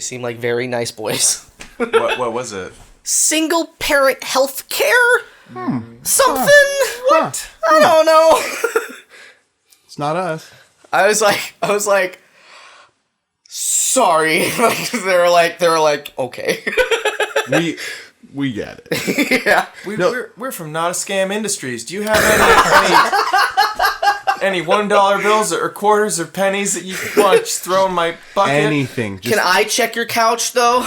seem like very nice boys. What was it? Single parent health care? Something? What? I don't know. It's not us. I was like, sorry. they were like, okay. We get it. Yeah. We're from Not a Scam Industries. Do you have any $1 bills or quarters or pennies that you want to just throw in my bucket? Anything. Can I check your couch though?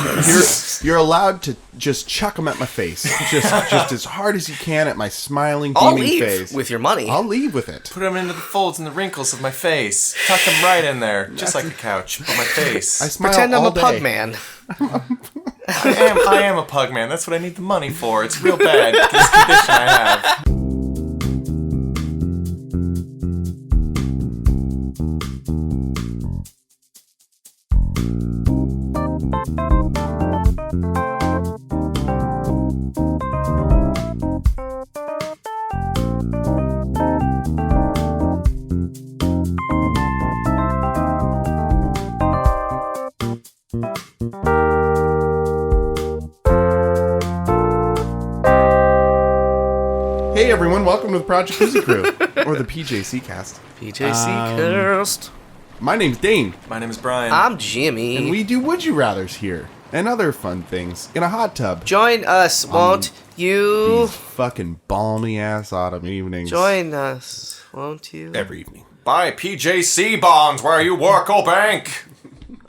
You're allowed to just chuck them at my face. Just as hard as you can at my smiling, I'll beaming leave face. with your money. I'll leave with it. Put them into the folds and the wrinkles of my face. Tuck them right in there, just like a couch, but my face. I smile Pretend I'm all a pug day. man. I am a pug man. That's what I need the money for. It's real bad. This condition I have. Hey everyone, welcome to the Project Music Crew, or the PJC Cast. PJC Cast. My name's Dane, My name is Brian. I'm Jimmy. and we do Would You Rathers here, and other fun things, in a hot tub. Join us, won't you? These fucking balmy ass autumn evenings. Join us, won't you? every evening. Buy PJC bonds where you work, or bank.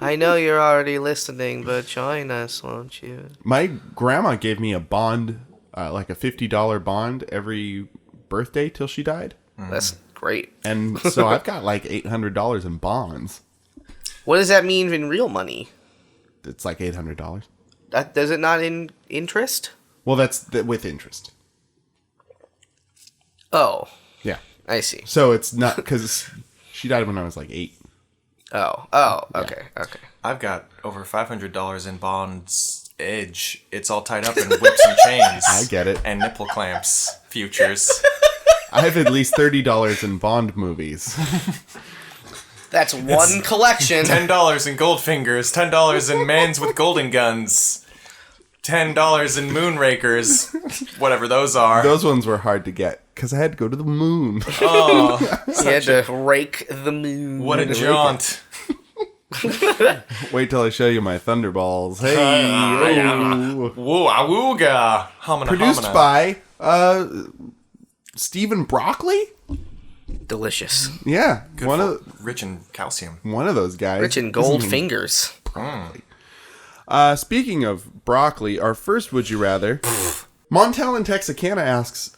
I know you're already listening, but join us, won't you? My grandma gave me a bond, like a $50 bond every birthday till she died. That's great. And so I've got like $800 in bonds. What does that mean in real money? It's like $800. Does it not in interest? Well, that's with interest. Oh, Yeah. I see. So it's not, because she died when I was like 8. Oh, okay. I've got over $500 in bonds edge. It's all tied up in whips and chains. I get it. And nipple clamps. Futures. I have at least $30 in Bond movies. That's one collection. $10 in gold fingers. $10 in mans with golden guns. $10 in moonrakers. Whatever those are. Those ones were hard to get because I had to go to the moon. Oh, You had to rake the moon. what a jaunt. Wait till I show you my Thunderballs. Hey. Oh. Woo, awooga. Homina, Produced homina. by Stephen Broccoli? Delicious. Yeah. Good rich in calcium. One of those guys. Rich in gold fingers. Speaking of broccoli, our first Would You Rather, Montel in Texarkana asks,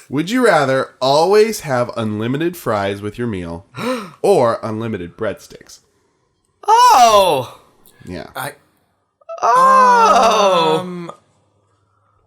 would you rather always have unlimited fries with your meal or unlimited breadsticks? Oh! Yeah.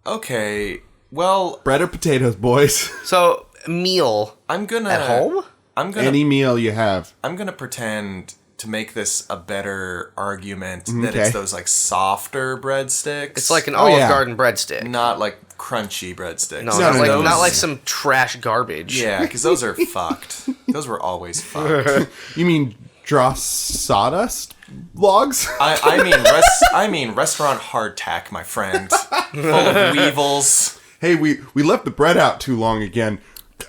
Okay. Well, Bread or potatoes, boys? So, meal I'm gonna at home? Any meal you have. I'm gonna pretend to make this a better argument that Okay. it's those like softer breadsticks. It's like an Olive yeah. Garden breadstick. not like crunchy breadsticks. No, No, not like some trash garbage. Yeah, because those are fucked. Those were always fucked. You mean draw sawdust logs? I mean restaurant hardtack, my friend. Full of weevils. Hey, we left the bread out too long again.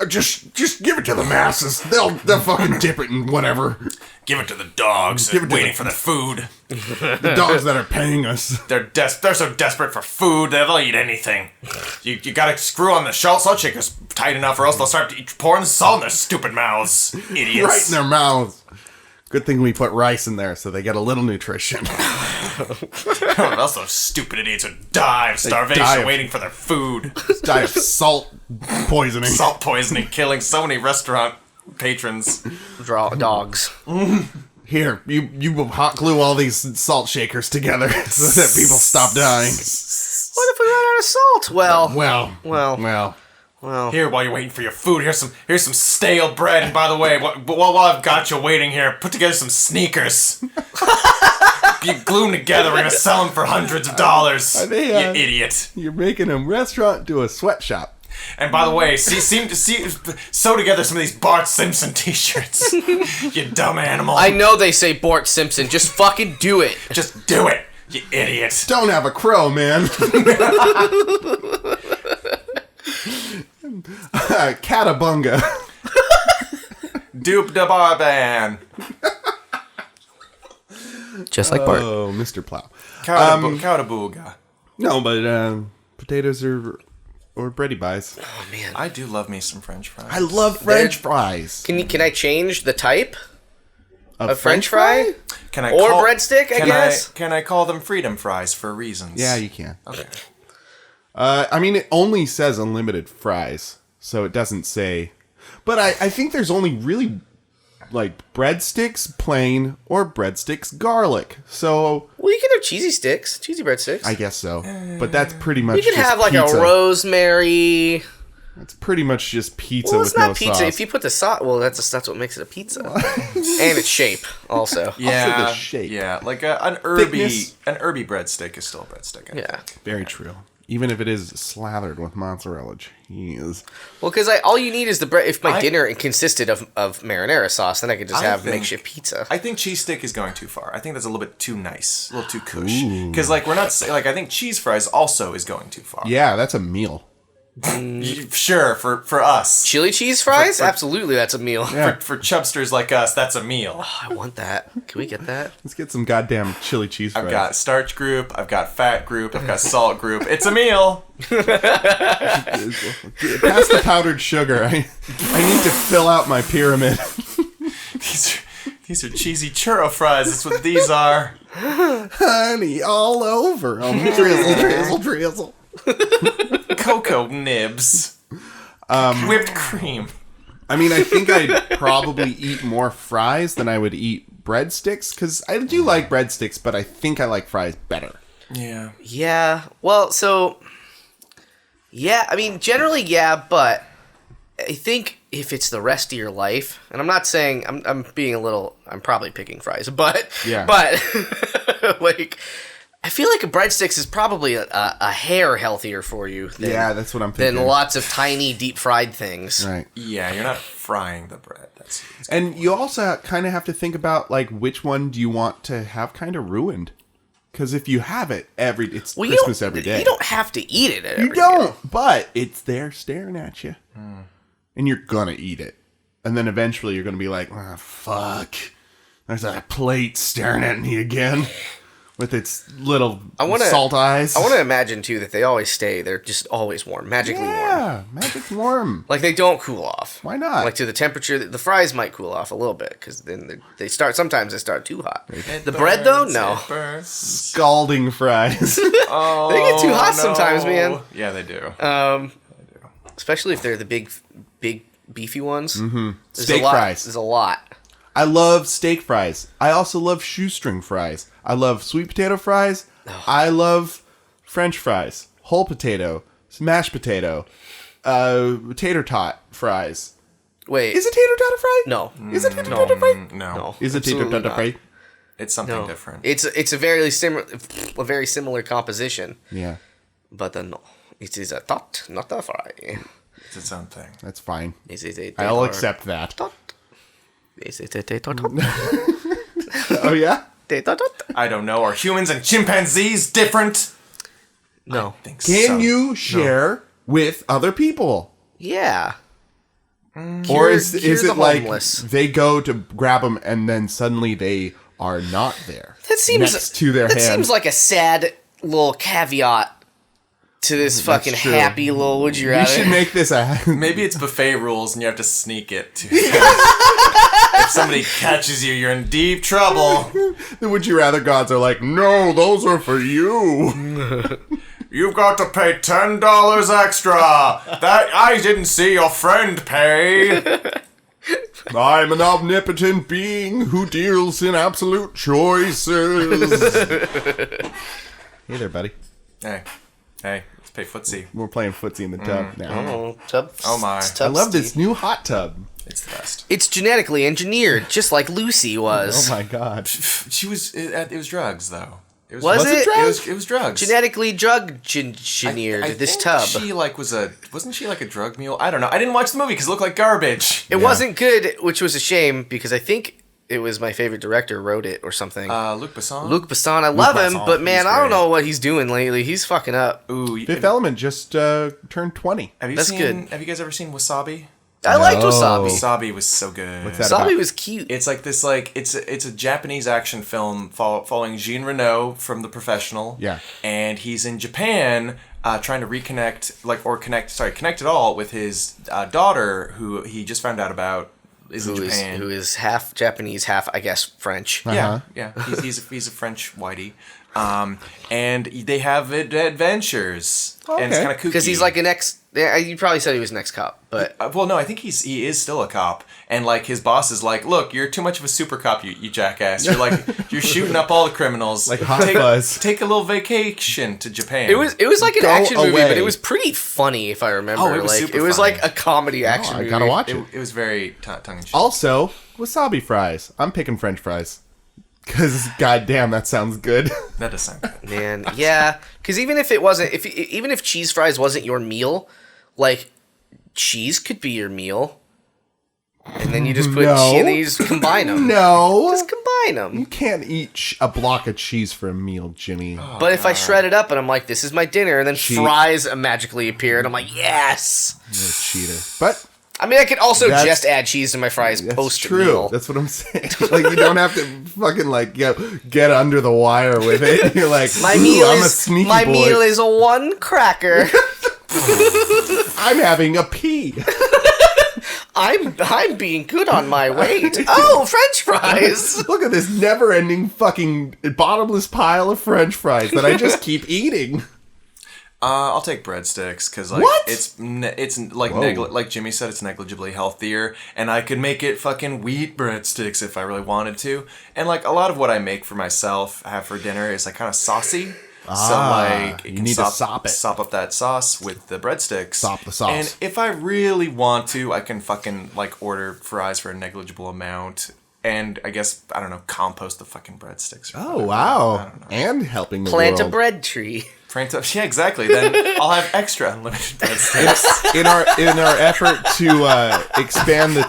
Just give it to the masses. They'll fucking dip it in whatever. Give it to the dogs waiting for their food. The dogs that are paying us. They're so desperate for food they'll eat anything. You gotta screw on the salt shakers tight enough, or else they'll start pouring salt in their stupid mouths. Idiots. Right in their mouths. Good thing we put rice in there so they get a little nutrition. Or else those stupid idiots would die of starvation die of- waiting for their food. Die of salt poisoning. Salt poisoning killing so many restaurant patrons. Draw dogs. Here, you will hot glue all these salt shakers together so that people stop dying. What if we run out of salt? Well. Here, while you're waiting for your food, here's some stale bread. And by the way, while I've got you waiting here, put together some sneakers. You glue them together. We're gonna sell them for hundreds of dollars. Are they, you idiot! You're making a restaurant to a sweatshop. And by the way, sew together some of these Bart Simpson t-shirts. You dumb animal. I know they say Bart Simpson. Just fucking do it. Just do it, you idiot. Don't have a crow, man. Catabunga. Doop da barban. Just like Bart. Oh, Mr. Plow. Cowabooga. No, but potatoes or bready buys. Oh man, I do love me some French fries. I love French fries. Can I change the type of French fry? Can I or call, breadstick? I guess. Can I call them freedom fries for reasons? Yeah, you can. Okay. I mean, it only says unlimited fries, so it doesn't say. But I think there's only really like breadsticks plain or breadsticks garlic. So Well, you can have cheesy breadsticks. I guess so. But that's pretty much. You can just have like pizza. a rosemary. It's pretty much just pizza Well, with it's not no pizza. sauce. If you put the sauce, well, that's what makes it a pizza, and its shape also. Yeah. Also the shape. Yeah, like an herby Thickness. breadstick is still a breadstick. I Yeah. think. Very true. Even if it is slathered with mozzarella cheese. Well, because all you need is the bread. If my dinner consisted of marinara sauce, then I could just have makeshift pizza. I think cheese stick is going too far. I think that's a little bit too nice, a little too cush. Because like we're not like I think cheese fries also is going too far. Yeah, that's a meal. Sure, for us. Chili cheese fries? Absolutely, that's a meal. Yeah. For chubsters like us, that's a meal. Oh, I want that. Can we get that? Let's get some goddamn chili cheese fries. I've got starch group, I've got fat group, I've got salt group. It's a meal. Pass the powdered sugar. I need to fill out my pyramid. These are cheesy churro fries. That's what these are. Honey all over 'em. Drizzle, drizzle, drizzle. Cocoa nibs. Whipped cream. I mean, I think I'd probably eat more fries than I would eat breadsticks, because I do like breadsticks, but I think I like fries better. Yeah. Yeah. Well, so... Yeah, I mean, generally, yeah, but I think if it's the rest of your life, and I'm not saying... I'm being a little... I'm probably picking fries, but... Yeah. But, like... I feel like a breadsticks is probably a hair healthier for you than, That's what I'm thinking. than lots of tiny deep fried things. Right. Yeah, you're not frying the bread. And you also kind of have to think about, like, which one do you want to have kind of ruined? Because if you have it it's Christmas every day. You don't have to eat it every You don't, but it's there staring at you. And you're gonna eat it. And then eventually you're gonna be like, oh, fuck. There's a plate staring at me again. With its little salt eyes. I want to imagine, too, that they always stay. They're just always warm. Magically warm. Yeah, magic's warm. Like, they don't cool off. Why not? Like, to the temperature. The fries might cool off a little bit, because then sometimes they start too hot. The bread, though? No. Scalding fries. Oh, They get too hot sometimes, man. Yeah, they do. Especially if they're the big, beefy ones. Mm-hmm. Steak fries. There's a lot. I love steak fries. I also love shoestring fries. I love sweet potato fries. Oh. I love French fries. Whole potato. Mashed potato. Tater tot fries. Wait. Is a tater tot a fry? No. Is it tater tot a fry? No. Is it tater tot a fry? It's something different. It's a very similar composition. Yeah. But no. It is a tot, not a fry. It's its own thing. That's fine. I'll I'll accept that. Tot. Is it a tater tot? Oh, yeah? Tater tot? I don't know. Are humans and chimpanzees different? No. I think Can you share with other people? Yeah. Or is it like homeless. they go to grab them and then suddenly they are not there? That seems next to their that hand. seems like a sad little caveat to this fucking true. happy little would you We rather. should make this a... Maybe it's buffet rules and you have to sneak it. If somebody catches you, you're in deep trouble. The would you rather gods are like, no, those are for you. You've got to pay $10 extra. That I didn't see your friend pay. I'm an omnipotent being who deals in absolute choices. Hey there, buddy. Hey, let's play footsie. We're playing footsie in the tub now. Oh my. I love this new hot tub. It's the best. It's genetically engineered, just like Lucy was. Oh my god. She was. It was drugs though. Was it? It was drugs. Genetically engineered this think tub. She wasn't she like a drug mule? I don't know. I didn't watch the movie because it looked like garbage. It wasn't good, which was a shame because I think it was my favorite director wrote it or something. Luc Besson. Luc Besson, I love him, Besson, but man, he's I don't great. know what he's doing lately. He's fucking up. Ooh, Fifth Element just turned 20. That's good. Have you guys ever seen Wasabi? I liked No. Wasabi. Wasabi was so good. What's that Wasabi about? was cute. It's like this, like it's a Japanese action film following Jean Reno from The Professional. Yeah. And he's in Japan, trying to connect it all with his daughter, who he just found out about is in Japan. Who is half Japanese, half, I guess, French. Yeah. He's a French whitey. And they have adventures, and it's kind of kooky Because he's like an ex... Yeah, you probably said he was an ex-cop, but... well, no, I think he is still a cop, and like his boss is like, "Look, you're too much of a super cop, you jackass. You're shooting up all the criminals. Like Hot Fuzz. Take a little vacation to Japan." It was like an Go action movie, away. but it was pretty funny, if I remember. Oh, it was like super it was funny. like a comedy action I movie. gotta watch it. It was very tongue in cheek. Also, wasabi fries. I'm picking French fries. Because, goddamn, that sounds good. That does sound good. Man, yeah. Because even if it wasn't... Even if cheese fries wasn't your meal, like, cheese could be your meal. And then you just put... No. And then you just combine them. No. Just combine them. You can't eat a block of cheese for a meal, Jimmy. But if I shred it up and I'm like, this is my dinner, and then Cheat. fries magically appear, and I'm like, yes! You're a cheater. But I mean, I could also That's- just add cheese to my fries that's post true. meal. That's what I'm saying. Like, you don't have to fucking, like, get under the wire with it. You're like, My "Ooh, meal I'm a is sneaky my boy. meal is one cracker. I'm having a pee. I'm being good on my weight. Oh, French fries. Look at this never-ending fucking bottomless pile of French fries that I just keep eating. I'll take breadsticks because like What? it's like Whoa. like Jimmy said, it's negligibly healthier, and I could make it fucking wheat breadsticks if I really wanted to. And like a lot of what I make for myself, have for dinner is like kind of saucy. So like you need to sop it. Sop up that sauce with the breadsticks. Sop the sauce. And if I really want to, I can fucking like order fries for a negligible amount. And I guess, I don't know, compost the fucking breadsticks. Or Oh, whatever. wow. And helping the Plant a world. bread tree. Yeah, exactly. Then I'll have extra unlimited breadsticks. in our effort to expand the...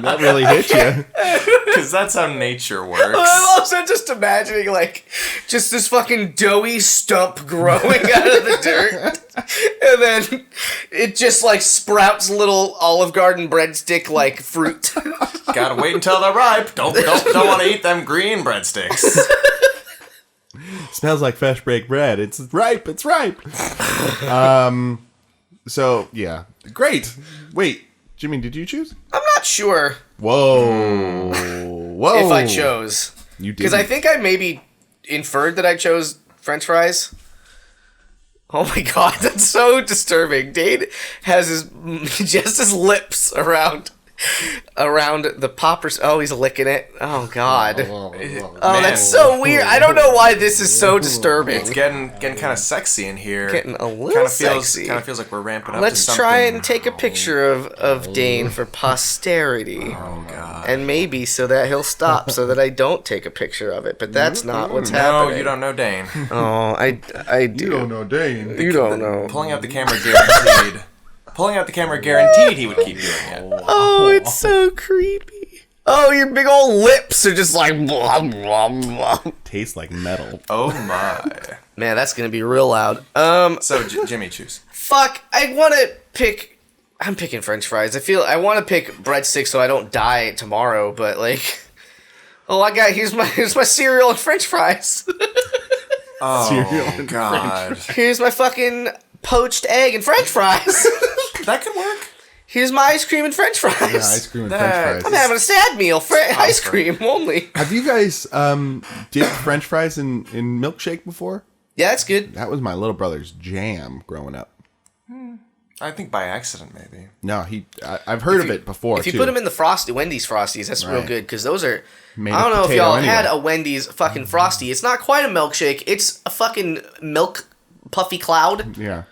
that really hit you. Because that's how nature works. I'm also just imagining, like, just this fucking doughy stump growing out of the dirt. And then it just, like, sprouts little Olive Garden breadstick, like, fruit. Gotta wait until they're ripe. Don't want to eat them green breadsticks. Smells like fresh baked bread. It's ripe. It's ripe. So, yeah. Great. Wait, Jimmy, did you choose? I'm not sure Whoa. Whoa. if I chose. You did. Because I think I maybe inferred that I chose French fries. Oh my god, that's so disturbing. Dane has his lips around the poppers. Oh, he's licking it. Oh god. Oh, Man, that's so weird. I don't know why this is so disturbing. It's getting kind of sexy in here. Getting a little Kind sexy. of feels like we're ramping up. Let's to try something. and take a picture of Dane for posterity. Oh god. And maybe so that he'll stop so that I don't take a picture of it. But that's not what's No, happening. you don't know Dane. Oh, I do. You don't know, Dane. You don't know. Pulling out the camera guaranteed. Pulling out the camera guaranteed he would keep doing it. Oh, it's so creepy. Oh, your big old lips are just like blah, blah, blah. Tastes like metal. Oh my. Man, that's gonna be real loud. So Jimmy, choose. Fuck. I want to pick. I'm picking French fries. I want to pick breadsticks so I don't die tomorrow. But like, oh, here's my cereal and French fries. Cereal Oh and god. Here's my fucking poached egg and French fries. That could work. Here's my ice cream and French fries. Yeah, ice cream and That- French I'm fries. having a sad meal. Ice cream only. Have you guys dipped French fries in milkshake before? Yeah, that's good. That was my little brother's jam growing up. I think by accident maybe. No, I've heard of it before. If you too. put them in the Wendy's Frosties, that's real Right. good because those are. Made I don't of know if potato y'all anyway. had a Wendy's fucking Frosty. It's not quite a milkshake. It's a fucking milk puffy cloud. Yeah.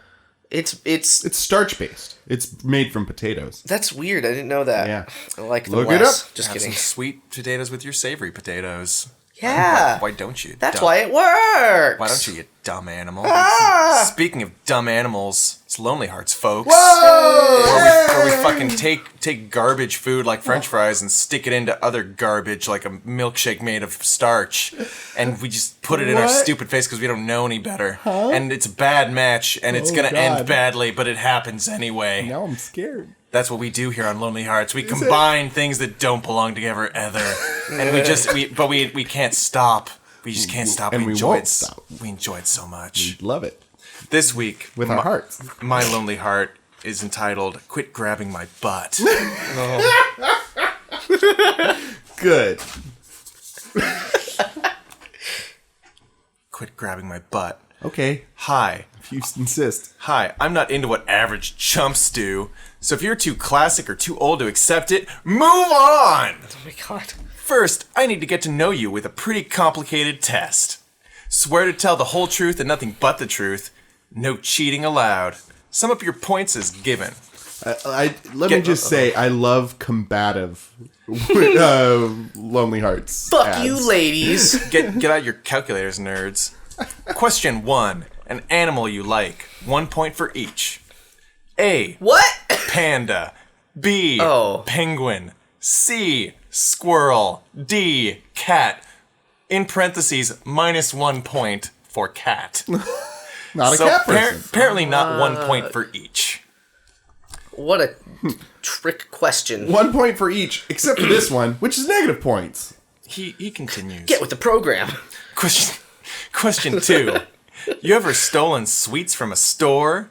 It's starch based. It's made from potatoes. That's weird. I didn't know that. Yeah. I like the Look less. it up. Just Have kidding. some sweet potatoes with your savory potatoes. Yeah. Why don't you? That's why it works. Why don't you dumb animal? Ah! Speaking of dumb animals, it's Lonely Hearts, folks. Whoa! Where we fucking take garbage food like French fries and stick it into other garbage like a milkshake made of starch, and we just put it in our What? stupid face because we don't know any better. And it's a bad match, and it's gonna God. end badly, but it happens anyway. Now I'm scared. That's what we do here on Lonely Hearts. We combine things that don't belong together ever, and we can't stop. We just can't stop. And we enjoy won't it. stop. We enjoy it so much. Love it. This week, With our hearts. my lonely heart is entitled "Quit Grabbing My Butt." Good. Quit grabbing my butt. Okay. Hi. If you insist. Hi, I'm not into what average chumps do, so if you're too classic or too old to accept it, move on! Oh my god. First, I need to get to know you with a pretty complicated test. Swear to tell the whole truth and nothing but the truth. No cheating allowed. Sum up your points as given. Let me just say, I love combative Lonely Hearts. Fuck ads. you, ladies. Get out your calculators, nerds. Question 1. An animal you like. 1 point for each. A. What? Panda. B. Oh. Penguin. C. Squirrel. D. Cat. In parentheses, -1 point for cat. Not a cat person. Apparently not 1 point for each. What a trick question. 1 point for each, except for this one, which is negative points. He continues. Get with the program. Question 2. You ever stolen sweets from a store?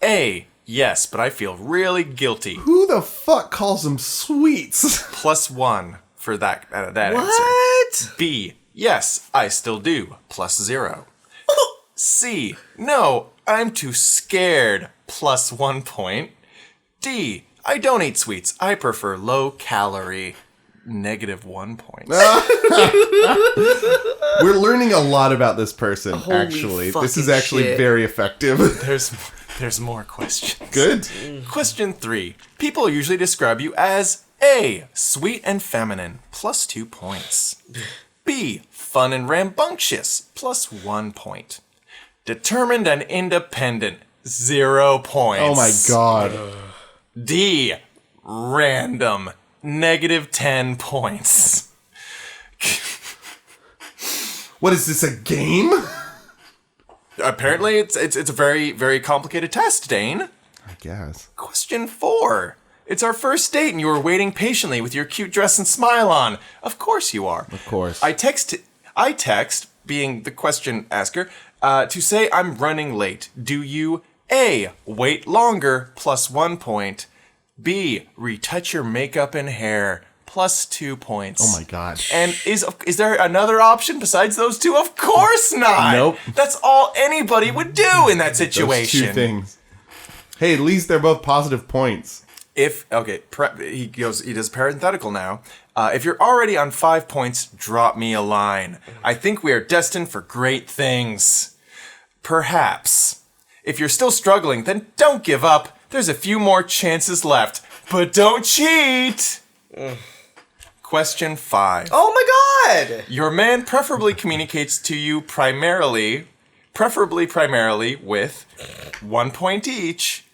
A. Yes, but I feel really guilty. Who the fuck calls them sweets? +1 for that answer. What? B. Yes, I still do. +0. C. No, I'm too scared. +1 point. D. I don't eat sweets. I prefer low calorie. -1 point. We're learning a lot about this person, Holy actually. This is fucking actually shit. very effective. There's more questions. Good. Question 3. People usually describe you as A. Sweet and feminine. +2 points. B. Fun and rambunctious. +1 point. Determined and independent. 0 points. Oh my god. D. Random. -10 points. What is this, a game? Apparently, it's a very, very complicated test, Dane. I guess. Question 4. It's our first date and you were waiting patiently with your cute dress and smile on. Of course you are. Of course. I text, being the question asker, to say I'm running late. Do you A. Wait longer, +1 point. B. Retouch your makeup and hair, +2 points. Oh my god. And is there another option besides those two? Of course not. Nope. That's all anybody would do in that situation. Those two things. Hey, at least they're both positive points. He does parenthetical now. If you're already on 5 points, drop me a line. I think we are destined for great things. Perhaps. If you're still struggling, then don't give up. There's a few more chances left, but don't cheat. Question 5. Oh my god! Your man preferably communicates to you primarily with 1 point each.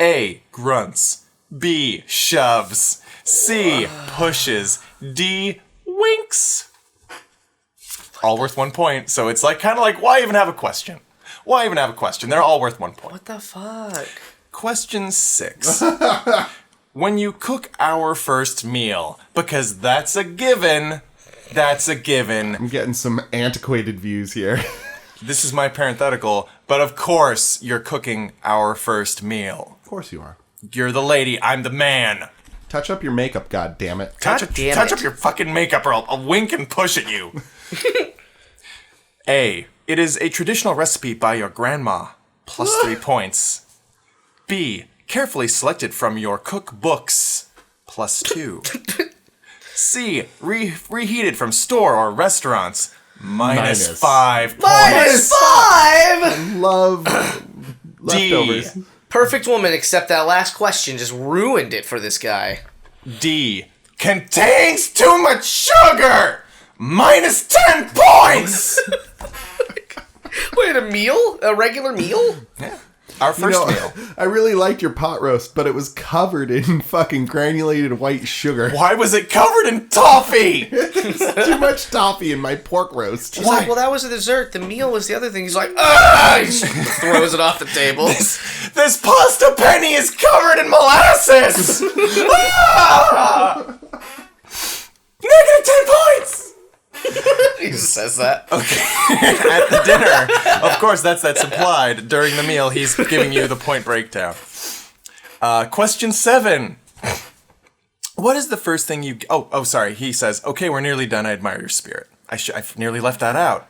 A. Grunts. B. Shoves. C. Pushes. D. Winks. All worth 1 point, so it's kind of like, why even have a question? Why even have a question? They're all worth 1 point. What the fuck? Question 6. When you cook our first meal, because that's a given. I'm getting some antiquated views here. This is my parenthetical, but of course you're cooking our first meal. Of course you are. You're the lady, I'm the man. Touch up your makeup, god damn it. Touch damn up your fucking makeup or I'll wink and push at you. A. It is a traditional recipe by your grandma. +3 points. B. Carefully selected from your cookbooks. +2. C. Reheated from store or restaurants. -5 points. -5! Love leftovers. Perfect woman, except that last question just ruined it for this guy. D. Contains too much sugar! Minus 10 points! Wait, a meal? A regular meal? Yeah. Our first meal. I really liked your pot roast, but it was covered in fucking granulated white sugar. Why was it covered in toffee? There's too much toffee in my pork roast. He's like, well, that was a dessert. The meal was the other thing. He's like, ah! He just throws it off the table. This pasta penny is covered in molasses! Ah! Negative 10 points! He just says that. Okay. At the dinner. Of course, that's implied. During the meal, he's giving you the point breakdown. Question 7. What is the first thing you... Oh, sorry. He says, okay, we're nearly done. I admire your spirit. I've nearly left that out.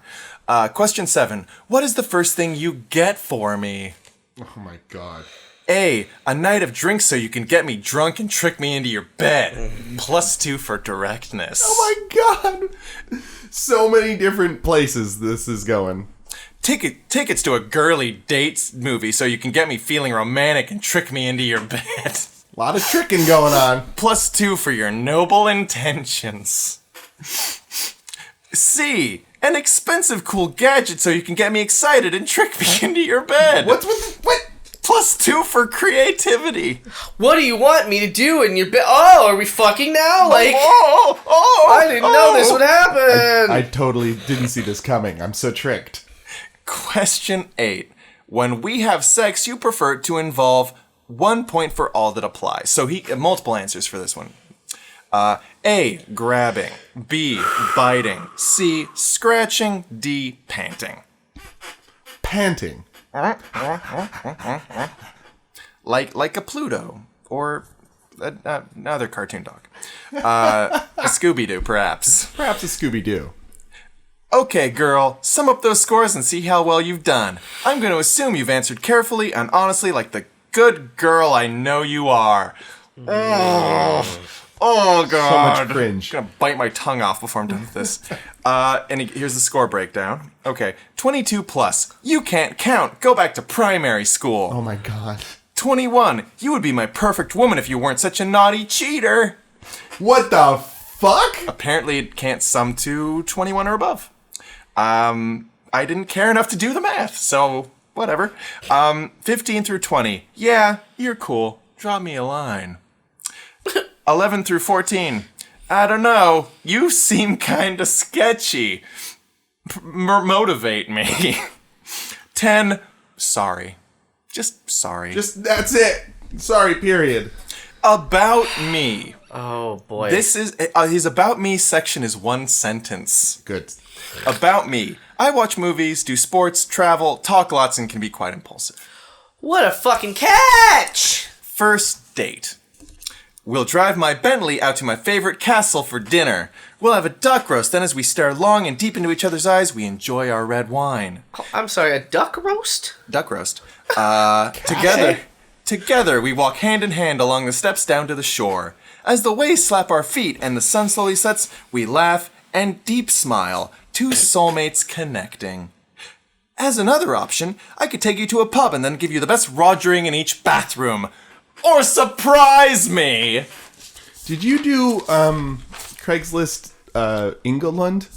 Question 7. What is the first thing you get for me? Oh my god. A night of drinks so you can get me drunk and trick me into your bed. +2 for directness. Oh my god. So many different places this is going. Tickets to a girly dates movie so you can get me feeling romantic and trick me into your bed. A lot of tricking going on. +2 for your noble intentions. C. An expensive cool gadget so you can get me excited and trick me into your bed. What's with... What? +2 for creativity. What do you want me to do in your bed? Oh, are we fucking now? Like, Oh, I didn't know this would happen. I totally didn't see this coming. I'm so tricked. Question 8. When we have sex, you prefer it to involve 1 point for all that applies. So multiple answers for this one. A. Grabbing. B. Biting. C. Scratching. D. Panting. Panting. Like a Pluto or another cartoon dog. A Scooby-Doo, perhaps. Perhaps a Scooby-Doo. Okay, girl, sum up those scores and see how well you've done. I'm going to assume you've answered carefully and honestly like the good girl I know you are. Oh, God. So much cringe. I'm going to bite my tongue off before I'm done with this. Here's the score breakdown. Okay, 22 plus. You can't count. Go back to primary school. Oh my god. 21. You would be my perfect woman if you weren't such a naughty cheater. What the fuck? Apparently it can't sum to 21 or above. I didn't care enough to do the math, so whatever. 15 through 20. Yeah, you're cool. Draw me a line. 11 through 14. I don't know. You seem kinda sketchy. Motivate me. 10. Sorry. Just sorry. Just, that's it. Sorry, period. About me. Oh, boy. This is his about me section is one sentence. Good. About me. I watch movies, do sports, travel, talk lots, and can be quite impulsive. What a fucking catch! First date. We'll drive my Bentley out to my favorite castle for dinner. We'll have a duck roast, then as we stare long and deep into each other's eyes, we enjoy our red wine. Oh, I'm sorry, a duck roast? Duck roast. Together, we walk hand in hand along the steps down to the shore. As the waves slap our feet and the sun slowly sets, we laugh and deep smile, two soulmates connecting. As another option, I could take you to a pub and then give you the best rogering in each bathroom. Or surprise me! Did you do Craigslist England?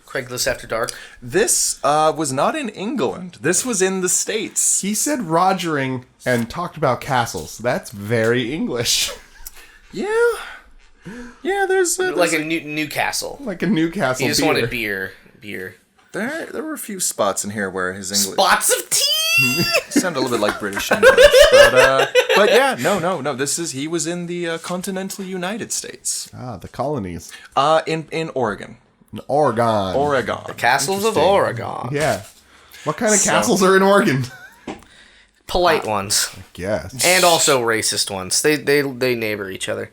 Craigslist After Dark. This was not in England. This was in the States. He said rogering and talked about castles. That's very English. Yeah. Yeah, there's Like a Newcastle. Like a Newcastle He just beer. wanted beer. There were a few spots in here where his English Spots of tea! sounded a little bit like British English, but yeah, no. He was in the continental United States. Ah, the colonies. In Oregon. In Oregon. Oregon. The castles of Oregon. Yeah. What kind of castles are in Oregon? Polite ones. Yes. And also racist ones. They neighbor each other.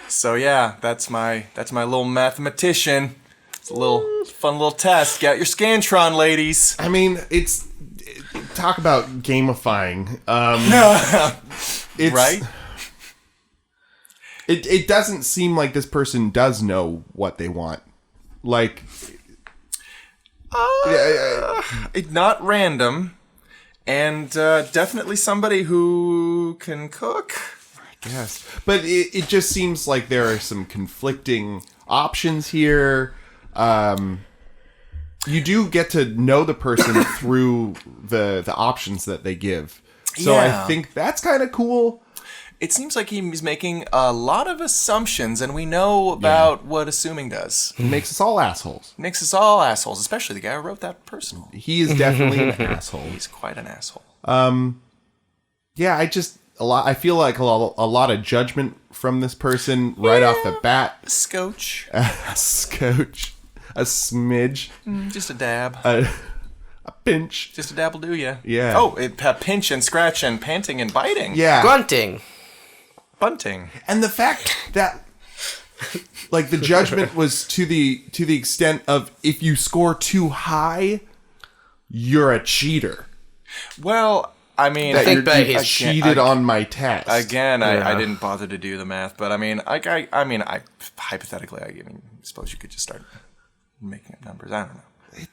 So yeah, that's my little mathematician. It's a fun little test. Get your Scantron, ladies. I mean, talk about gamifying. It's, right? It doesn't seem like this person does know what they want. Like, Not random. And definitely somebody who can cook. Yes. But it just seems like there are some conflicting options here. You do get to know the person through the options that they give. So Yeah. I think that's kind of cool. It seems like he's making a lot of assumptions, and we know about what assuming does. It makes us all assholes. Makes us all assholes, especially the guy who wrote that personal. He is definitely an asshole. He's quite an asshole. Yeah, I feel like a lot of judgment from this person right off the bat. Scotch. A scotch. A smidge. Just a dab. A pinch. Just a dab will do ya. Yeah. Oh, pinch and scratch and panting and biting. Yeah. Grunting. Bunting. And the fact that like the judgment was to the extent of if you score too high, you're a cheater. Well, I mean, I think You back his cheated on my test. again, Yeah. I didn't bother to do the math, but I mean, hypothetically, I suppose you could just start making up numbers. I don't know.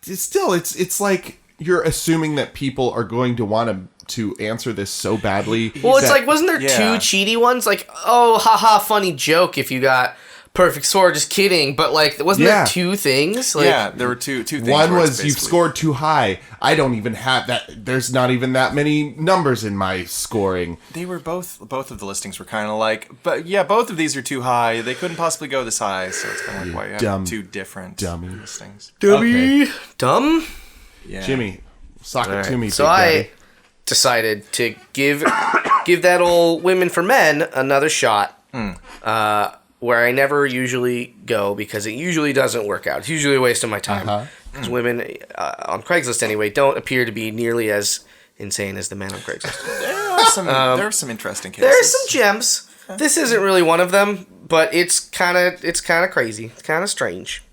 It's like you're assuming that people are going to want to answer this so badly. Well, it's that- like, wasn't there two cheaty ones? Like, oh, haha, funny joke if you got perfect score. Just kidding. But, like, wasn't there two things? Like, yeah, there were two things. one where it's was you've basically- scored too high. I don't even have that. There's not even that many numbers in my scoring. They were both of the listings were kind of like, but yeah, both of these are too high. They couldn't possibly go this high, so it's kind of like why you dumb have two different dummy. listings. Dummy. Dumb? Yeah. Jimmy, sock it to me. So Big I Daddy. decided to give that old Women for Men another shot, where I never usually go because it usually doesn't work out. It's usually a waste of my time. Because women, on Craigslist anyway, don't appear to be nearly as insane as the men on Craigslist. There are some interesting cases. There are some gems. This isn't really one of them, but it's kind of crazy. It's kind of strange.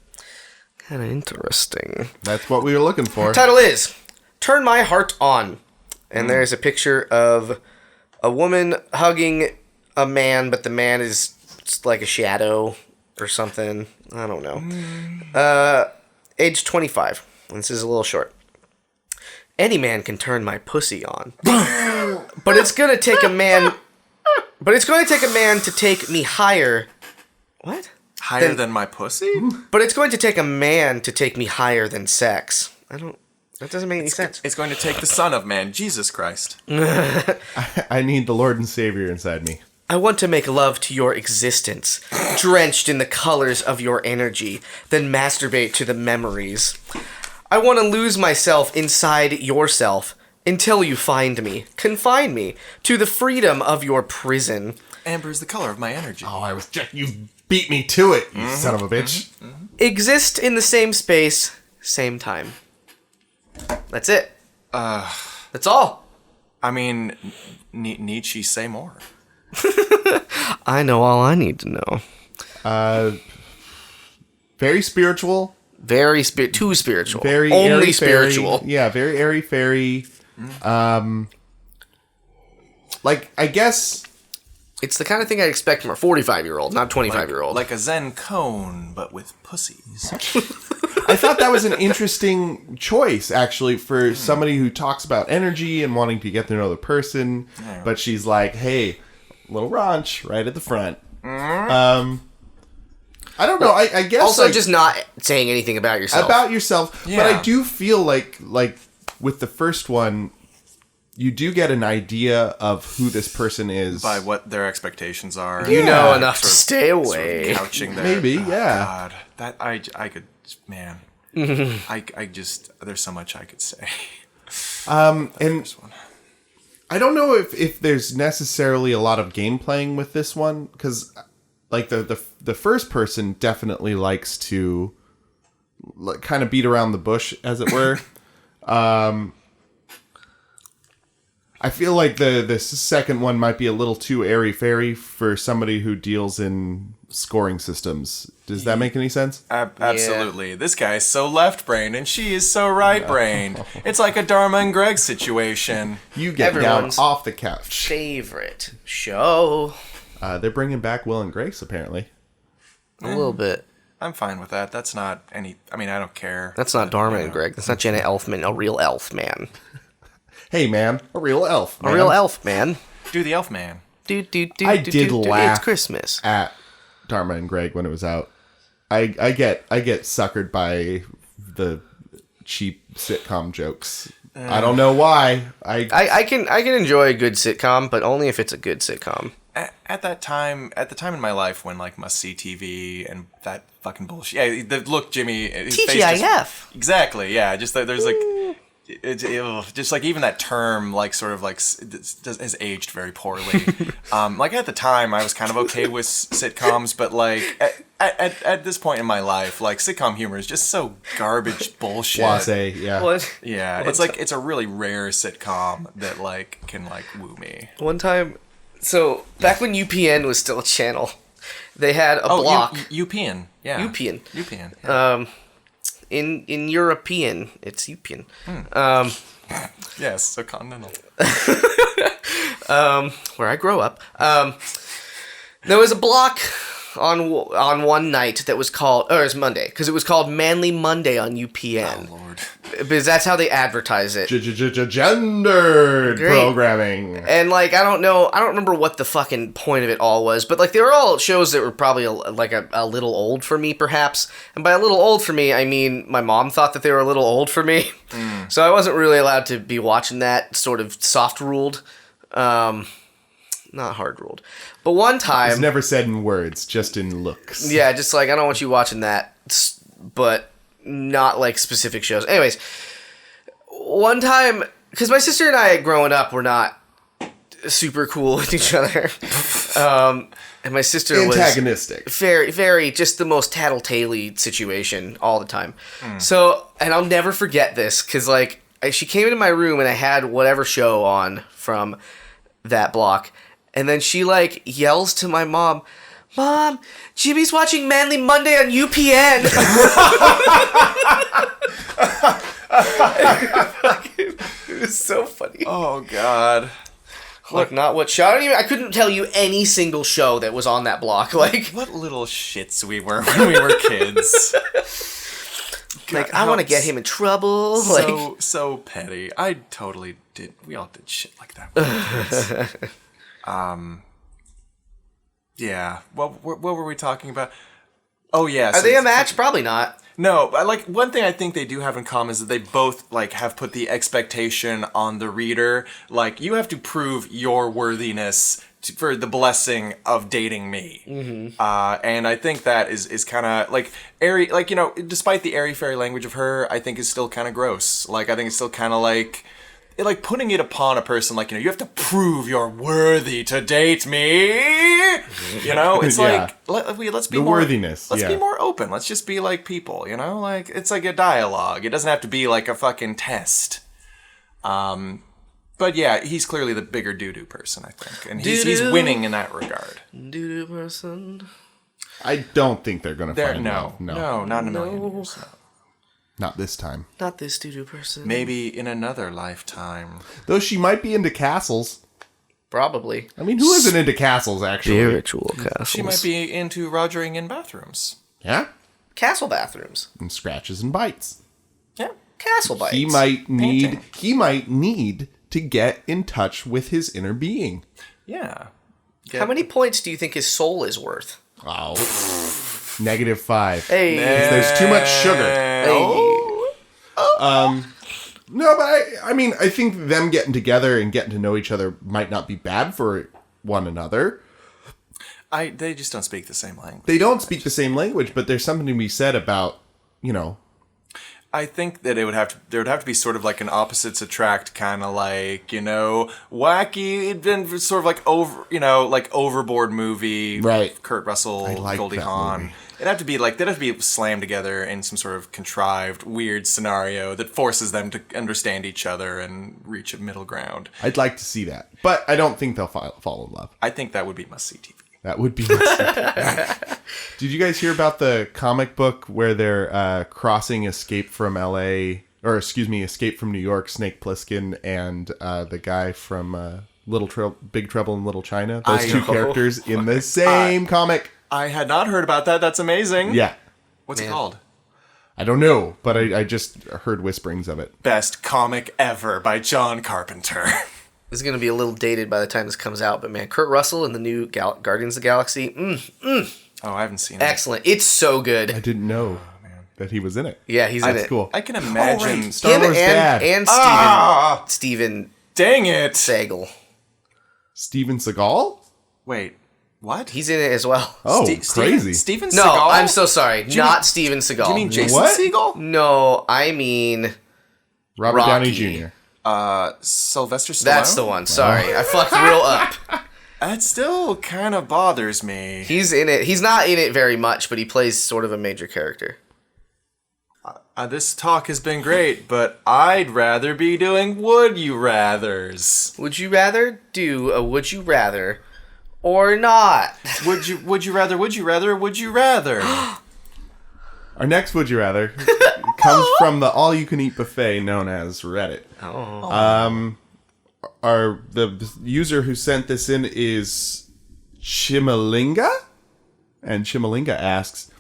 Kind of interesting. That's what we were looking for. Title is Turn My Heart On. And there's a picture of a woman hugging a man, but the man is like a shadow or something. I don't know. Age 25. This is a little short. Any man can turn my pussy on. But it's going to take a man... But it's going to take a man to take me higher... What? Higher than my pussy? But it's going to take a man to take me higher than sex. That doesn't make any sense. It's going to take the Son of Man, Jesus Christ. I need the Lord and Savior inside me. I want to make love to your existence, drenched in the colors of your energy, then masturbate to the memories. I want to lose myself inside yourself until you find me, confine me to the freedom of your prison. Amber is the color of my energy. Oh, you beat me to it, you son of a bitch. Exist in the same space, same time. That's it. That's all. I mean, need she say more? I know all I need to know. Very spiritual. Too spiritual. Very only airy, spiritual. Fairy. Yeah, very airy fairy. Like, I guess... It's the kind of thing I'd expect from a 45-year-old, not 25-year-old. Like a Zen cone, but with pussies. I thought that was an interesting choice, actually, for somebody who talks about energy and wanting to get to know the person. Yeah. But she's like, hey, little raunch right at the front. I don't know. I guess also, like, just not saying anything about yourself. about yourself. Yeah. But I do feel like with the first one, you do get an idea of who this person is. By what their expectations are. You know Yeah. enough to stay away. Couching there. Maybe, Oh, yeah. God, that I could, man. I just, there's so much I could say. And This one. I don't know if there's necessarily a lot of game playing with this one, because like the first person definitely likes to kind of beat around the bush, as it were. I feel like the second one might be a little too airy-fairy for somebody who deals in scoring systems. Does that make any sense? Absolutely. This guy is so left-brained and she is so right-brained. It's like a Dharma and Greg situation. You get Everyone's down off the couch. Favorite show. They're bringing back Will and Grace, apparently. A little bit. I'm fine with that. That's not any, I mean, I don't care. That's not Dharma and Greg. That's not Jenna Elfman, a real elf man. Hey, man, a real elf. Man. A real elf, man. Do the elf man. I did laugh It's Christmas. at Dharma and Greg when it was out. I get suckered by the cheap sitcom jokes. I don't know why. I can enjoy a good sitcom, but only if it's a good sitcom. At the time in my life when like must see TV and that fucking bullshit. Yeah, look, Jimmy. His face TGIF. Exactly. Yeah. Just that there's like. Just like even that term like sort of like has aged very poorly. Like at the time I was kind of okay with sitcoms, but like at this point in my life, like sitcom humor is just so garbage bullshit. Blasé, yeah. What? Yeah, it's like it's a really rare sitcom that like can like woo me. One time, so back when UPN was still a channel, they had a block. UPN, yeah. UPN. UPN. Yeah. In European, it's UPN. Yes, so continental. Where I grow up. There was a block on one night that was called, or it was Monday, because it was called Manly Monday on UPN. Oh Lord. Because that's how they advertise it. Gendered programming. And like I don't remember what the fucking point of it all was, but like they were all shows that were probably a little old for me, perhaps. And by a little old for me, I mean my mom thought that they were a little old for me, so I wasn't really allowed to be watching that. Sort of soft ruled, not hard ruled. But one time, It's never said in words, just in looks. yeah, just like I don't want you watching that, but not like specific shows. Anyways, one time, because my sister and I growing up were not super cool with each other, and my sister Antagonistic. was very, very just the most tattletale situation all the time. So, and I'll never forget this because like she came into my room and I had whatever show on from that block, and then she like yells to my mom, "Mom, Jimmy's watching Manly Monday on UPN." It was so funny. Oh God. Look, not what show. I couldn't tell you any single show that was on that block. Like, What little shits we were when we were kids. like I want to get him in trouble. Like, So petty. I totally did. We all did shit like that when we were kids. Yeah. What were we talking about? Oh yeah. are they a match? Probably not. No, but like one thing I think they do have in common is that they both like have put the expectation on the reader. Like you have to prove your worthiness for the blessing of dating me. Mm-hmm. And I think that is kind of like airy. Like despite the airy fairy language of her, I think is still kind of gross. Like I think it's still kind of like putting it upon a person. Like you have to prove you're worthy to date me. It's Yeah. like let's be The more worthiness, Let's yeah. be more open. Let's just be like people. Like it's like a dialogue. It doesn't have to be like a fucking test. But yeah, he's clearly the bigger doo-doo person, I think, and he's winning in that regard. Doo-doo person. I don't think they're going to find No, love. No, not in a million years. No. not this time. Not this doo-doo person. Maybe in another lifetime. Though she might be into castles. Probably. I mean, who isn't into castles, actually? Spiritual castles. She might be into rogering in bathrooms. Yeah? Castle bathrooms. And scratches and bites. Yeah. Castle bites. He might Painting. need to get in touch with his inner being. Yeah. How many points do you think his soul is worth? Oh. -5. Hey. Because there's too much sugar. No, but I mean, I think them getting together and getting to know each other might not be bad for one another. They just don't speak the same language. They don't speak the same language, but there's something to be said about, I think that there would have to be sort of like an opposites attract kind of like, wacky, it'd been sort of like overboard movie. Right. Kurt Russell, I like Goldie that Hawn. movie. They'd have to be slammed together in some sort of contrived, weird scenario that forces them to understand each other and reach a middle ground. I'd like to see that. But I don't think they'll fall in love. I think that would be must-see TV. That would be Did you guys hear about the comic book where they're crossing Escape from L.A., or excuse me, Escape from New York, Snake Plissken, and the guy from Big Trouble in Little China? Those two characters in the same comic. I had not heard about that. That's amazing. Yeah. What's it called? I don't know, but I just heard whisperings of it. Best comic ever by John Carpenter. This is going to be a little dated by the time this comes out, but man, Kurt Russell in the new Guardians of the Galaxy, Oh, I haven't seen it. excellent. It's so good. I didn't know that he was in it. Yeah, he's in That's it. cool. I can imagine. right. Star Him Wars dad. and Steven Dang it. Seagal. Steven Seagal? Wait, what? He's in it as well. Oh, crazy. Steven No, Seagal? I'm so sorry. you Not mean- Steven Seagal. Do you mean Jason What? Segel? No, I mean Robert Rocky. Downey Jr. Sylvester Stallone? that's the one. Sorry, I fucked real up. That still kind of bothers me. He's in it. He's not in it very much, but he plays sort of a major character. This talk has been great, but I'd rather be doing Would You Rathers. Would you rather do a Would You Rather or not? Would you rather, would you rather, or would you rather? Our next Would You Rather comes from the all-you-can-eat buffet known as Reddit. The user who sent this in is Chimalinga? And Chimalinga asks,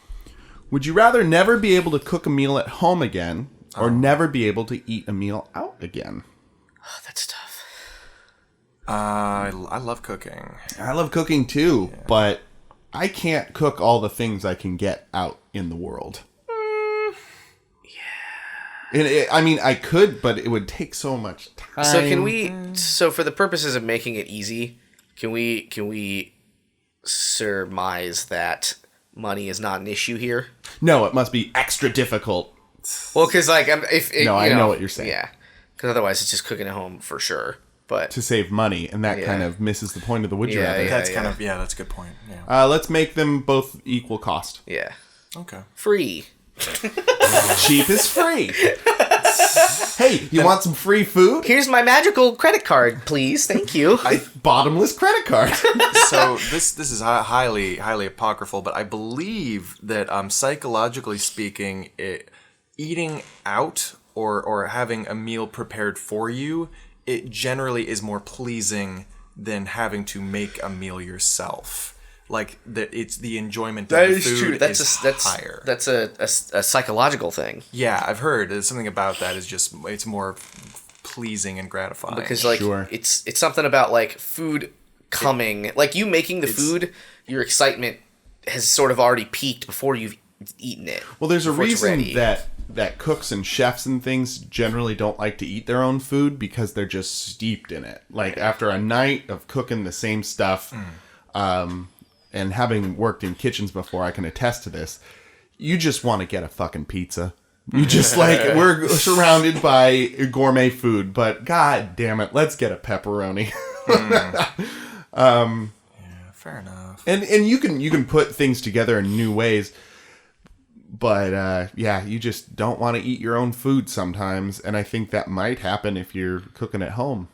would you rather never be able to cook a meal at home again or never be able to eat a meal out again? Oh, that's tough. I love cooking. I love cooking too, but I can't cook all the things I can get out in the world. And I mean, I could, but it would take so much time. So can we? So for the purposes of making it easy, can we surmise that money is not an issue here? No, it must be extra difficult. Well, because like I know what you're saying. Yeah, because otherwise it's just cooking at home for sure. But To save money, and that Yeah. kind of misses the point of the Would You Yeah, Rather. yeah. That's that's a good point. Yeah. Let's make them both equal cost. yeah, Okay. free. Cheap is free. Hey, you want some free food? Here's my magical credit card, please. Thank you. Bottomless credit card. So this is highly apocryphal, but I believe that psychologically speaking, eating out or having a meal prepared for you, it generally is more pleasing than having to make a meal yourself. Like that, it's the enjoyment of the food is higher. That's a psychological thing. Yeah, I've heard there's something about that is just it's more pleasing and gratifying. Because like Sure. it's something about like food coming, like you making the food, your excitement has sort of already peaked before you've eaten it. Well, there's a before it's reason ready. that cooks and chefs and things generally don't like to eat their own food because they're just steeped in it. Like after a night of cooking the same stuff, and having worked in kitchens before, I can attest to this. You just want to get a fucking pizza. You just like, we're surrounded by gourmet food, but god damn it, let's get a pepperoni. yeah, fair enough. And you can put things together in new ways, but yeah, you just don't want to eat your own food sometimes, and I think that might happen if you're cooking at home.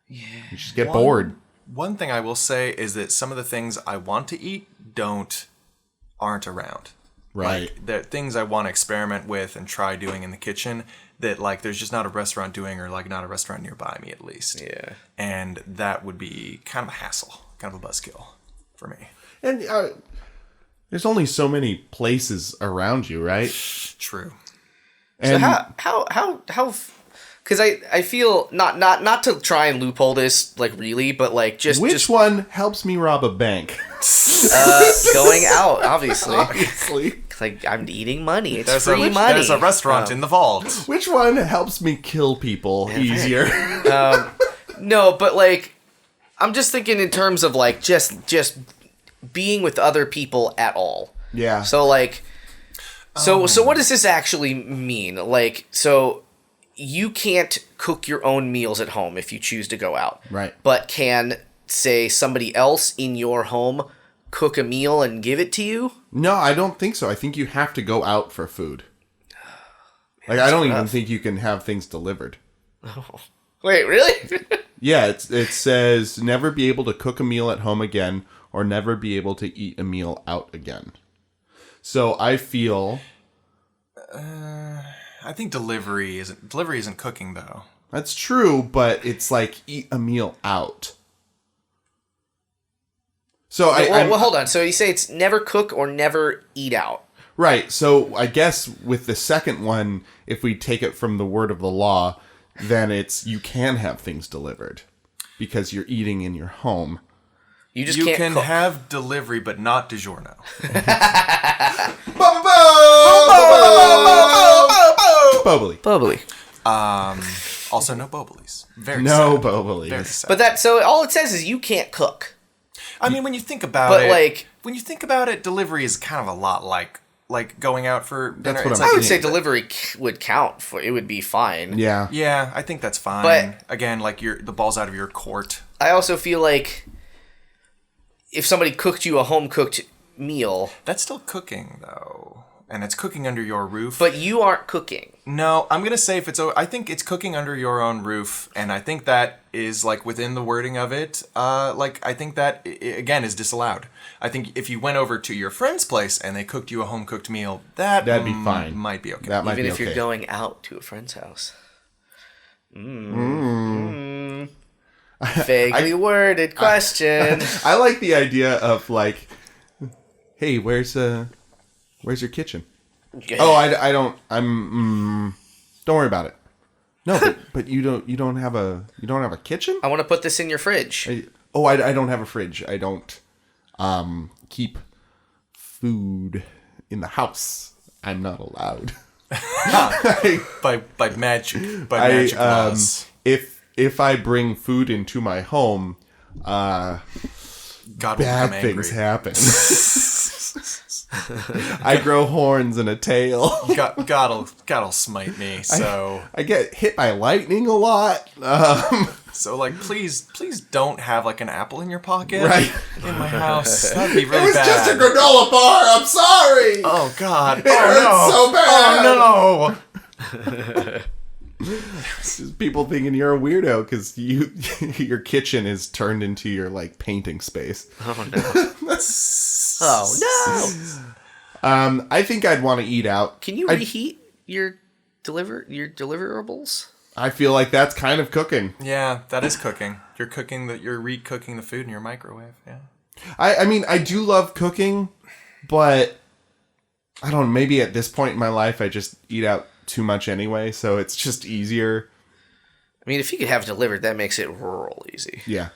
Yeah, you just get bored. One thing I will say is that some of the things I want to eat aren't around. Right. Like, the things I want to experiment with and try doing in the kitchen that like there's just not a restaurant doing, or like not a restaurant nearby me at least. Yeah. And that would be kind of a hassle, kind of a buzzkill for me. And there's only so many places around you, right? True. And So how because I feel not to try and loophole this like really, but like just which one helps me rob a bank? going out obviously. Obviously. Like I'm eating money. It's There's free money. There's a restaurant in the vault. Which one helps me kill people easier? No, but like I'm just thinking in terms of like just being with other people at all. Yeah. So like so what does this actually mean? Like so you can't cook your own meals at home if you choose to go out. Right. But can say somebody else in your home cook a meal and give it to you? No, I don't think so. I think you have to go out for food. Like, I don't even think you can have things delivered. Wait, really? Yeah, it says never be able to cook a meal at home again or never be able to eat a meal out again. So I feel... I think delivery isn't cooking though. That's true, but it's like eat a meal out. So well, hold on. So you say it's never cook or never eat out. Right. So I guess with the second one, if we take it from the word of the law, then it's you can have things delivered because you're eating in your home. You just You can't can cook. have delivery, but not DiGiorno. Bobily. Bubbly. Also, no Boblies. Very No sad. Boblies. Very sad. But so all it says is you can't cook. I mean, when you think about But, it, like- when you think about it, delivery is kind of a lot like going out for dinner. That's what It's I'm like- I would saying. say delivery would count for it would be fine. Yeah. Yeah, I think that's fine. But- again, like the ball's out of your court. I also feel like if somebody cooked you a home cooked meal, That's still cooking though, and it's cooking under your roof. but you aren't cooking. No, I'm gonna say I think it's cooking under your own roof, and I think that is like within the wording of it. Like I think that again is disallowed. I think if you went over to your friend's place and they cooked you a home cooked meal, that'd be fine. Might be okay. That might Even be if okay. you're going out to a friend's house. Vaguely worded question. I like the idea of like, hey, where's your kitchen? Oh, I don't. Don't worry about it. No, but you don't have a kitchen. I want to put this in your fridge. I don't have a fridge. I don't keep food in the house. I'm not allowed. by magic laws. If I bring food into my home, God will bad become things angry. happen. I grow horns and a tail. God'll smite me. So I get hit by lightning a lot. so like please don't have like an apple in your pocket Right. in my house. That'd be really It was bad. just a granola bar. I'm sorry. Oh God! It hurts so bad. Oh no! Just people thinking you're a weirdo because your kitchen is turned into your like painting space. Oh no. Oh no. I think I'd want to eat out. Can you reheat your deliverables? I feel like that's kind of cooking. Yeah, that is cooking. You're re-cooking the food in your microwave. Yeah. I mean, I do love cooking, but I don't know, maybe at this point in my life, I just eat out too much anyway, so it's just easier. I mean, if you could have it delivered, that makes it real easy. Yeah.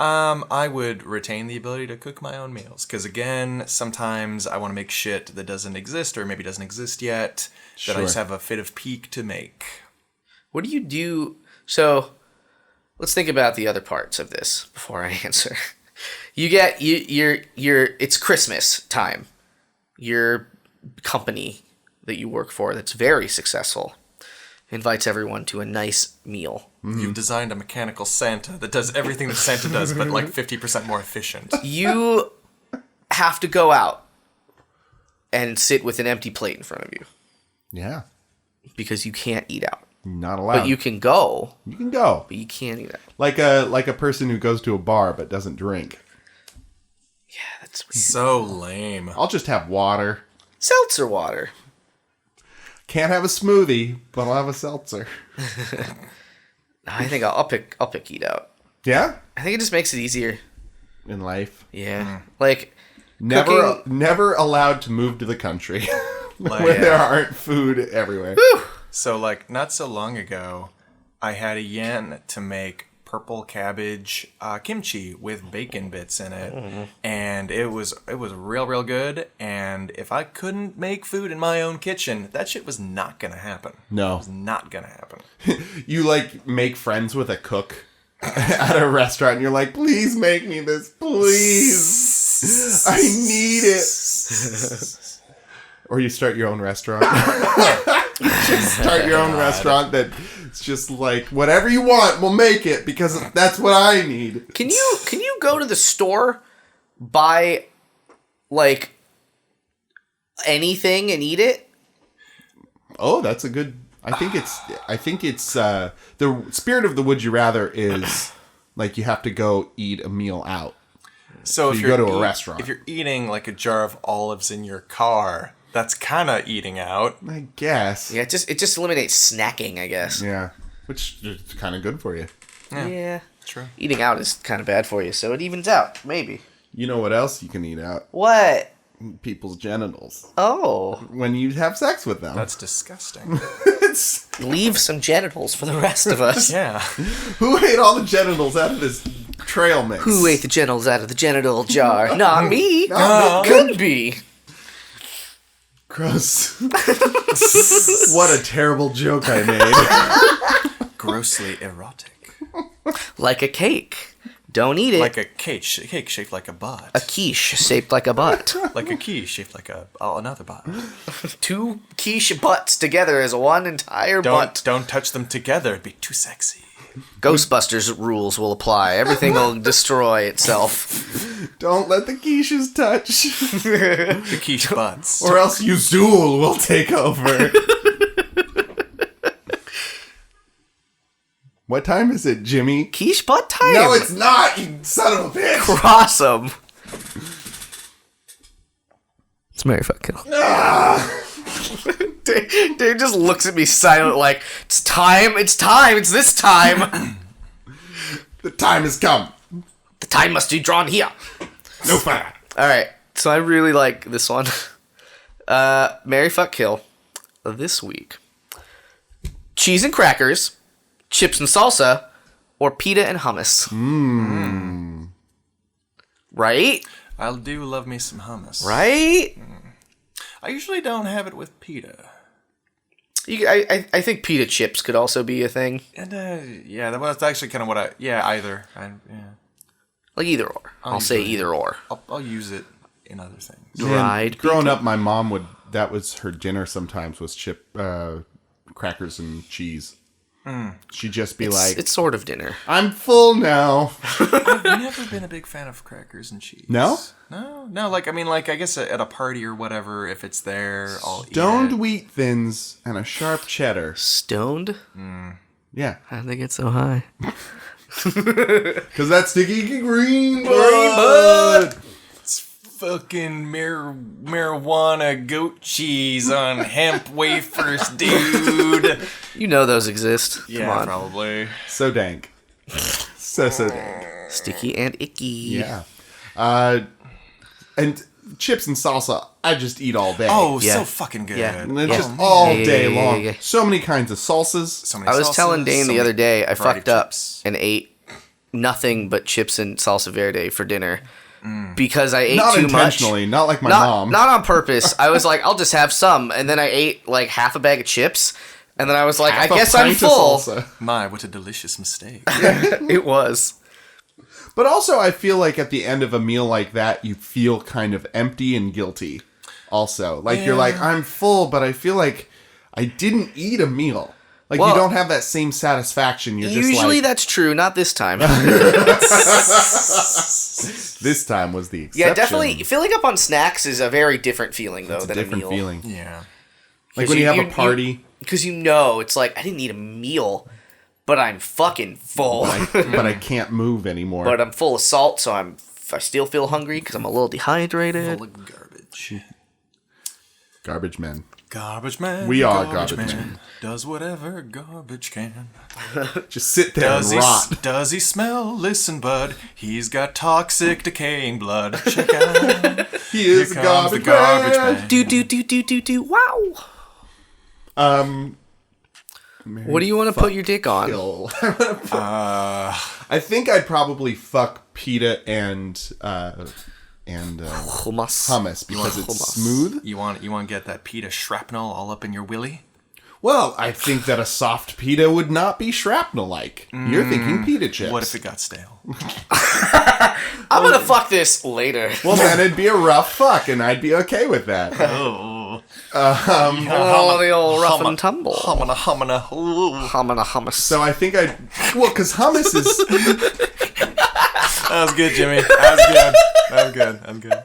I would retain the ability to cook my own meals because again, sometimes I want to make shit that doesn't exist or maybe doesn't exist yet that I just have a fit of pique to make. What do you do? So, let's think about the other parts of this before I answer. It's Christmas time. Your company that you work for that's very successful invites everyone to a nice meal. You've designed a mechanical Santa that does everything that Santa does, but like 50% more efficient. You have to go out and sit with an empty plate in front of you Yeah. because you can't eat out. Not allowed. But you can go, You can go. but you can't eat out. Like a person who goes to a bar but doesn't drink. Yeah, that's weird. So lame. I'll just have water. Seltzer water. Can't have a smoothie, but I'll have a seltzer. I think I'll pick eat out. Yeah? I think it just makes it easier. In life. Yeah. Like Never cooking- never allowed to move to the country Like, where there aren't food everywhere. So, like, not so long ago, I had a yen to make purple cabbage kimchi with bacon bits in it, and it was real good. And if I couldn't make food in my own kitchen, that shit was not gonna happen. No. It was not gonna happen. You like make friends with a cook at a restaurant and you're like, please make me this, please. I need it. Or you start your own restaurant. Just start your own restaurant that it's just like whatever you want, we'll make it because that's what I need. Can you go to the store, buy like anything and eat it? Oh, that's a good. I think it's the spirit of the would you rather is like you have to go eat a meal out. So if you go to a restaurant. if you're eating like a jar of olives in your car, that's kind of eating out. I guess. Yeah, it just eliminates snacking, I guess. Yeah, which is kind of good for you. Yeah. True. Eating out is kind of bad for you, so it evens out, maybe. You know what else you can eat out? What? people's genitals Oh. when you have sex with them. That's disgusting. Leave some genitals for the rest of us. Yeah. Who ate all the genitals out of this trail mix? Who ate the genitals out of the genital jar? Not me. Not me. Could be. Gross. What a terrible joke I made. Grossly erotic. Like a cake. Don't eat it. Like a cake shaped like a butt. A quiche shaped like a butt. Like a key shaped like another butt. 2 quiche butts together as one entire butt. Don't touch them together. It'd be too sexy. Ghostbusters rules will apply. Everything will destroy itself. Don't let the quiches touch, The quiche butts. or else Yuzul will take over. What time is it, Jimmy? Quiche butt time? No, it's not, you son of a bitch! Cross 'em. It's Mary Fuck Kill. Dave just looks at me silent like, it's time, it's this time. The time has come. The time must be drawn here. No fire. Alright, so I really like this one. Mary Fuck Kill this week. Cheese and crackers, chips and salsa, or pita and hummus. Right? I do love me some hummus. Right? I usually don't have it with pita. I think pita chips could also be a thing. And yeah, that's actually kind of what either. Like either or. I'll say either or. I'll use it in other things. Dried Growing up, my mom that was her dinner sometimes, was crackers and cheese. She'd just be like, it's sort of dinner. I'm full now. I've never been a big fan of crackers and cheese. No? No. Like, I guess at a party or whatever, if it's there, I'll eat Stoned it. wheat thins and a sharp cheddar. Stoned? Yeah. How'd they get so high? Because that's sticky green bud. Fucking marijuana goat cheese on hemp wafers, dude. You know those exist. Yeah, Come on. probably. So dank. So dank. Sticky and icky. Yeah. And chips and salsa, I just eat all day. Oh, Yeah. so fucking good. Yeah. And it's Yeah. just all Yeah, day yeah, long. yeah. So many kinds of salsas. So many I was salsas, telling Dane so the other many day, I variety fucked up chips. and ate nothing but chips and salsa verde for dinner. Because I ate Not too much. intentionally, not like my mom. Not on purpose. I was like, I'll just have some. And then I ate like half a bag of chips. And then I was like, Half I a guess I'm pint of full. salsa. My, what a delicious mistake. It was. But also, I feel like at the end of a meal like that, you feel kind of empty and guilty. Also, like you're like, I'm full, but I feel like I didn't eat a meal. Like Well, you don't have that same satisfaction. You're just Usually like, that's true, not this time. this time was the exception. Yeah, definitely. Filling up on snacks is a very different feeling, though, It's a than different a meal. feeling. Yeah. Like when you have a party, Because you know, it's like, I didn't eat a meal, but I'm fucking full. but I can't move anymore. But I'm full of salt, so I still feel hungry because I'm a little dehydrated. Full of garbage. Garbage men. Garbage man. We are garbage men. Does whatever garbage can. Just sit there and rot. Does he smell? Listen, bud. He's got toxic, decaying blood. Check out. He is Here comes the garbage garbage man. man. Do. Wow. What do you want to put your dick on? Kill. I think I'd probably fuck pita and hummus because it's hummus. smooth. You want to get that pita shrapnel all up in your willy? Well, I think that a soft pita would not be shrapnel-like. You're thinking pita chips. What if it got stale? I'm gonna fuck this later. Well, then it'd be a rough fuck, and I'd be okay with that. Oh. Oh, the old rough and tumble. Humana. Hummus. So I think I'd... Well, because hummus is... That was good, Jimmy. That was good.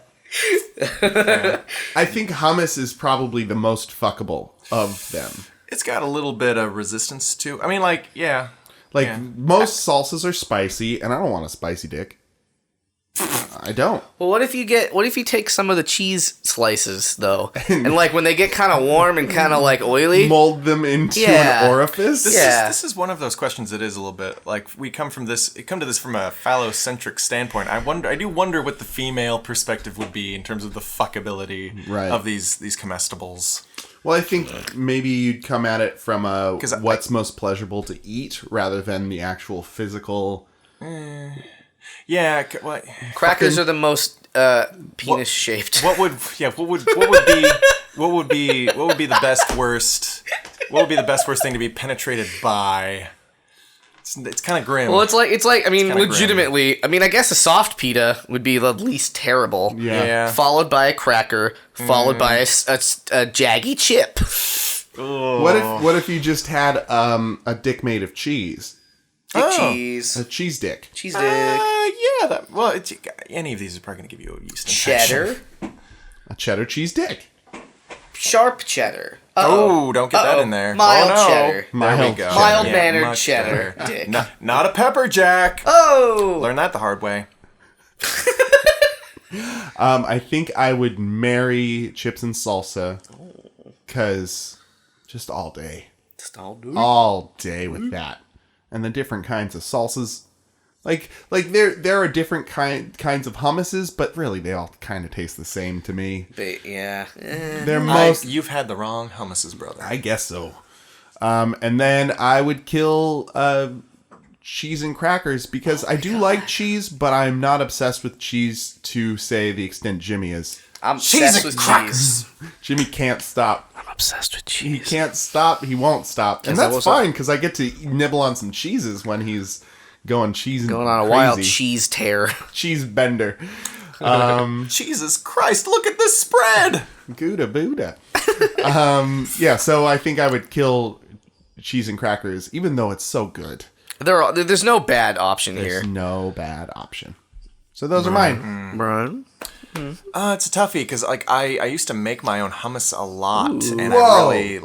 I think hummus is probably the most fuckable of them. It's got a little bit of resistance to. I mean, like, yeah. Like, most salsas are spicy, and I don't want a spicy dick. I don't. Well, what if you take some of the cheese slices though, and like when they get kind of warm and kind of like oily, Mold them into an orifice? This is one of those questions that is a little bit like we come to this from a phallocentric standpoint. I do wonder what the female perspective would be in terms of the fuckability of these comestibles. Well, I think maybe you'd come at it from what's most pleasurable to eat rather than the actual physical. Yeah, crackers are the most penis shaped. What would be the best worst? What would be the best worst thing to be penetrated by? It's kind of grim. Well, it's like I mean, legitimately. Grim. I mean, I guess a soft pita would be the least terrible. Yeah. Followed by a cracker, followed by a jaggy chip. What if you just had a dick made of cheese? Cheese. A cheese dick. Cheese dick. Any of these are probably going to give you a yeast infection. Cheddar. A cheddar cheese dick. Sharp cheddar. Oh, don't get that in there. Mild cheddar. Mild-mannered cheddar. Dick. Not a pepper jack. Oh. Learn that the hard way. I think I would marry chips and salsa. Because just all day. All day with that. And the different kinds of salsas. Like there are different kinds of hummuses, but really they all kind of taste the same to me. You've had the wrong hummuses, brother. I guess so. And then I would kill cheese and crackers because I do like cheese, but I'm not obsessed with cheese to say the extent Jimmy is. I'm obsessed with cheese. Jimmy can't stop. I'm obsessed with cheese. He can't stop. He won't stop. And that's fine because I get to nibble on some cheeses when he's going on a wild cheese tear. Cheese bender. Jesus Christ, look at this spread. Gouda Buddha. So I think I would kill cheese and crackers, even though it's so good. There's no bad option here. There's no bad option. So those are mine. Brian? It's a toughie because like I used to make my own hummus a lot, and I really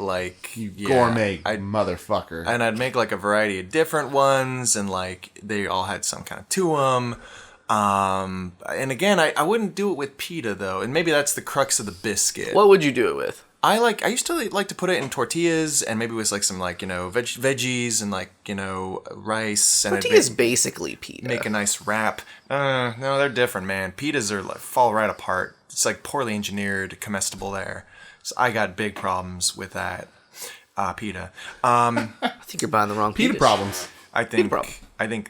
gourmet motherfucker. And I'd make like a variety of different ones, and like they all had some kind of to them. And again, I wouldn't do it with pita though, and maybe that's the crux of the biscuit. What would you do it with? I used to like to put it in tortillas, and maybe with like some veggies and like rice. And tortillas basically pita. Make a nice wrap. No, they're different, man. Pitas are fall right apart. It's like poorly engineered comestible there. So I got big problems with that pita. I think you're buying the wrong pita problems. I think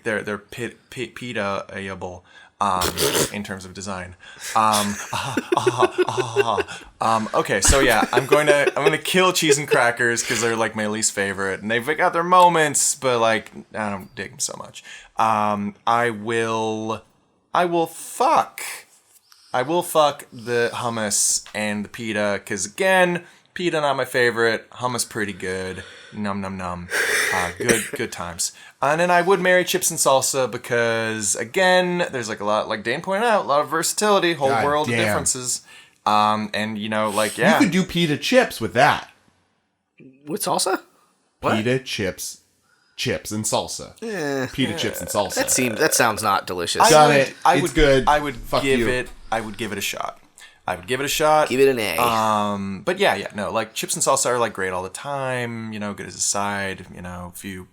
they're pita-able. In terms of design. Okay, so yeah, I'm gonna kill cheese and crackers because they're like my least favorite, and they've got their moments, but like I don't dig them so much. I will fuck the hummus and the pita because again, pita not my favorite, hummus pretty good. Num num num. Good times. And then I would marry chips and salsa because, again, there's like a lot, like Dane pointed out, a lot of versatility, whole world of differences. And, You could do pita chips with that. With salsa? What? Pita chips and salsa. Pita chips and salsa. That sounds not delicious. It's good. I would give it a shot. Give it an A. But like chips and salsa are like great all the time. Good as a side. If you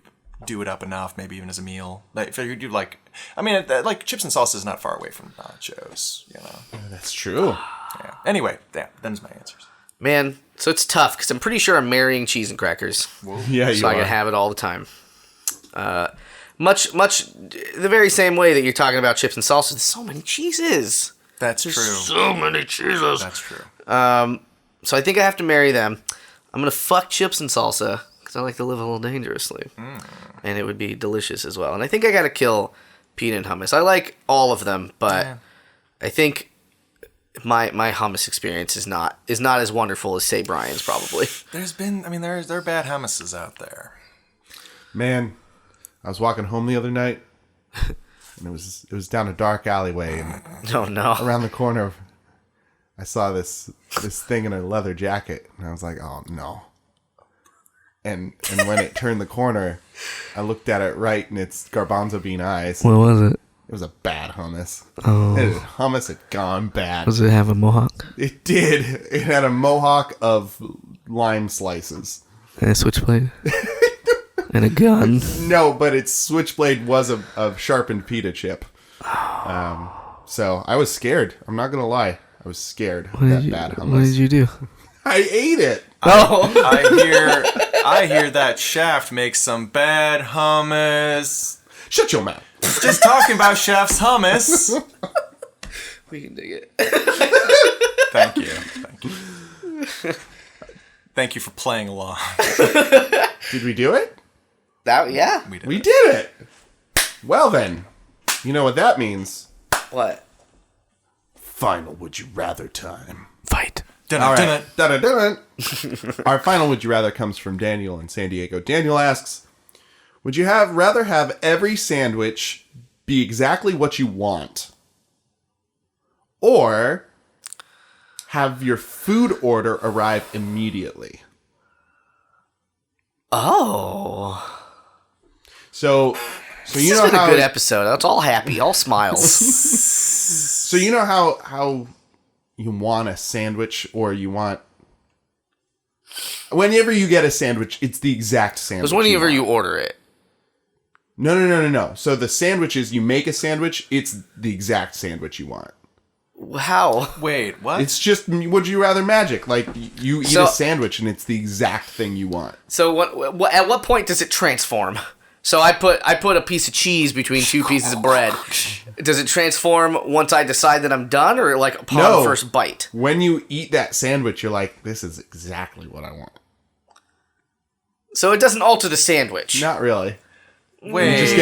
do it up enough, maybe even as a meal. Like if you do like chips and salsa is not far away from nachos. That's true. Yeah. Anyway, them's my answers. Man, so it's tough because I'm pretty sure I'm marrying cheese and crackers. Whoa. Yeah, so I can have it all the time. Much the very same way that you're talking about chips and salsa. There's so many cheeses. There's true. So many cheeses. That's true. So I think I have to marry them. I'm gonna fuck chips and salsa because I like to live a little dangerously, and it would be delicious as well. And I think I gotta kill pita and hummus. I like all of them, but I think my hummus experience is not as wonderful as say Brian's probably. There are bad hummuses out there. Man, I was walking home the other night. And it was down a dark alleyway, and around the corner, I saw this thing in a leather jacket, and I was like, "Oh no!" And when it turned the corner, I looked at it right, and it's garbanzo bean eyes. What was it? It was a bad hummus. Oh. Hummus had gone bad. Does it have a mohawk? It did. It had a mohawk of lime slices. And a switchblade? And a gun? No, but its switchblade was a sharpened pita chip. So I was scared. I'm not going to lie. I was scared of that bad hummus. What did you do? I ate it. I hear that Shaft makes some bad hummus. Shut your mouth. Just talking about Shaft's hummus. We can dig it. Thank you. Thank you for playing along. Did we do it? Yeah. We did it. Well then, you know what that means. What? Final Would You Rather time. Fight. All right. Dun-dun-dun. Our final Would You Rather comes from Daniel in San Diego. Daniel asks, would you rather have every sandwich be exactly what you want, or have your food order arrive immediately? Oh. So you This know has been how a good episode. It's all happy, all smiles. So you know how you want a sandwich, or you want, whenever you get a sandwich, it's the exact sandwich. Because whenever you want. order it. No. So the sandwich is, you make a sandwich, it's the exact sandwich you want. How? Wait, what? It's just Would You Rather magic. Like, you eat a sandwich and it's the exact thing you want. So at what point does it transform? So I put a piece of cheese between two pieces of bread. Does it transform once I decide that I'm done, or like upon the first bite? When you eat that sandwich, you're like, this is exactly what I want. So it doesn't alter the sandwich. Not really. Wait. You just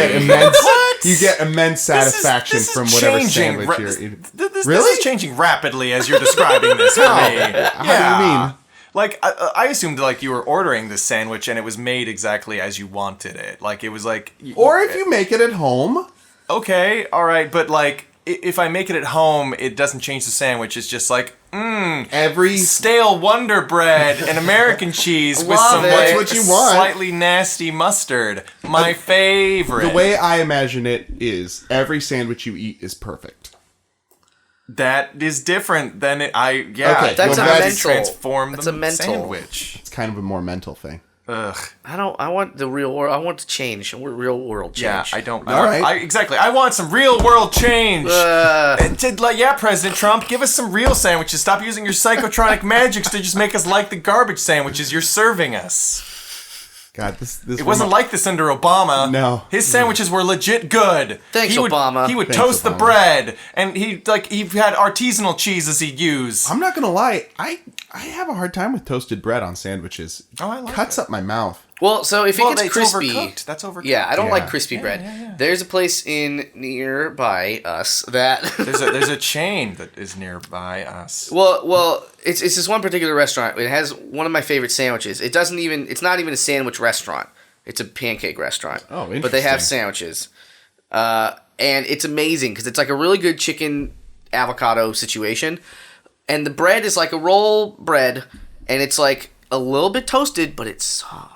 get immense satisfaction from whatever sandwich you're eating. This Really? is changing rapidly as you're describing this for me. How do you mean? Like, I assumed, like, you were ordering this sandwich and it was made exactly as you wanted it. Like, it was like... Or if you make it at home. Okay, alright, but, like, if I make it at home, it doesn't change the sandwich. It's just like, Every stale Wonder Bread and American cheese with Love some, it. like, That's what you want. slightly nasty mustard. My favorite. The way I imagine it is, every sandwich you eat is perfect. That is different than it. Okay, That's well, a that's mental. transform That's the a mental. sandwich. It's kind of a more mental thing. Ugh. I want the real world. I want to change. Real world change. Yeah, I don't. All right. Exactly. I want some real world change. President Trump, give us some real sandwiches. Stop using your psychotronic magics to just make us like the garbage sandwiches you're serving us. God, this It wasn't like this under Obama. No. His sandwiches were legit good. Thanks, he would, Obama. He would Thanks, toast the Obama. bread, and he had artisanal cheeses he'd use. I'm not gonna lie, I have a hard time with toasted bread on sandwiches. Oh, I like Cuts it. up my mouth. Well, so if it gets it's crispy, overcooked. That's overcooked. yeah, I don't Yeah. like crispy bread. There's a place nearby us that There's a chain that is nearby us. well, it's this one particular restaurant. It has one of my favorite sandwiches. It's not even a sandwich restaurant. It's a pancake restaurant. Oh, But they have interesting. sandwiches. And it's amazing because it's like a really good chicken avocado situation. And the bread is like a roll bread, and it's like a little bit toasted, but it's soft.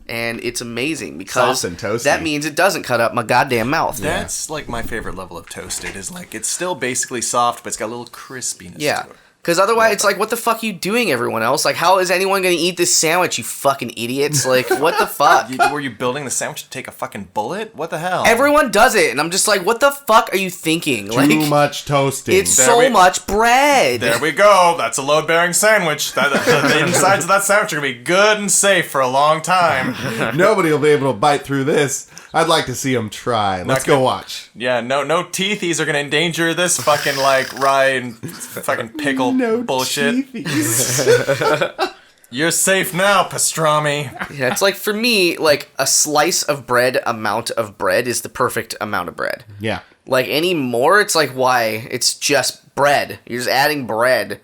And it's amazing because Soft and toasty. that means it doesn't cut up my goddamn mouth. That's like my favorite level of toasted. Is like it's still basically soft, but it's got a little crispiness Yeah. to it. Because otherwise, it's like, what the fuck are you doing, everyone else? Like, how is anyone going to eat this sandwich, you fucking idiots? Like, what the fuck? Were you building the sandwich to take a fucking bullet? What the hell? Everyone does it, and I'm just like, what the fuck are you thinking? Too Like, much toasting. it's so much bread. There we go. That's a load-bearing sandwich. The insides of that sandwich are going to be good and safe for a long time. Nobody will be able to bite through this. I'd like to see them try. Let's go watch. Yeah, no teethies are going to endanger this fucking, like, rye and fucking pickle bullshit. teethies. You're safe now, pastrami. Yeah, it's like, for me, like, a slice of bread amount of bread is the perfect amount of bread. Yeah. Like, any more, it's like, why? It's just bread. You're just adding bread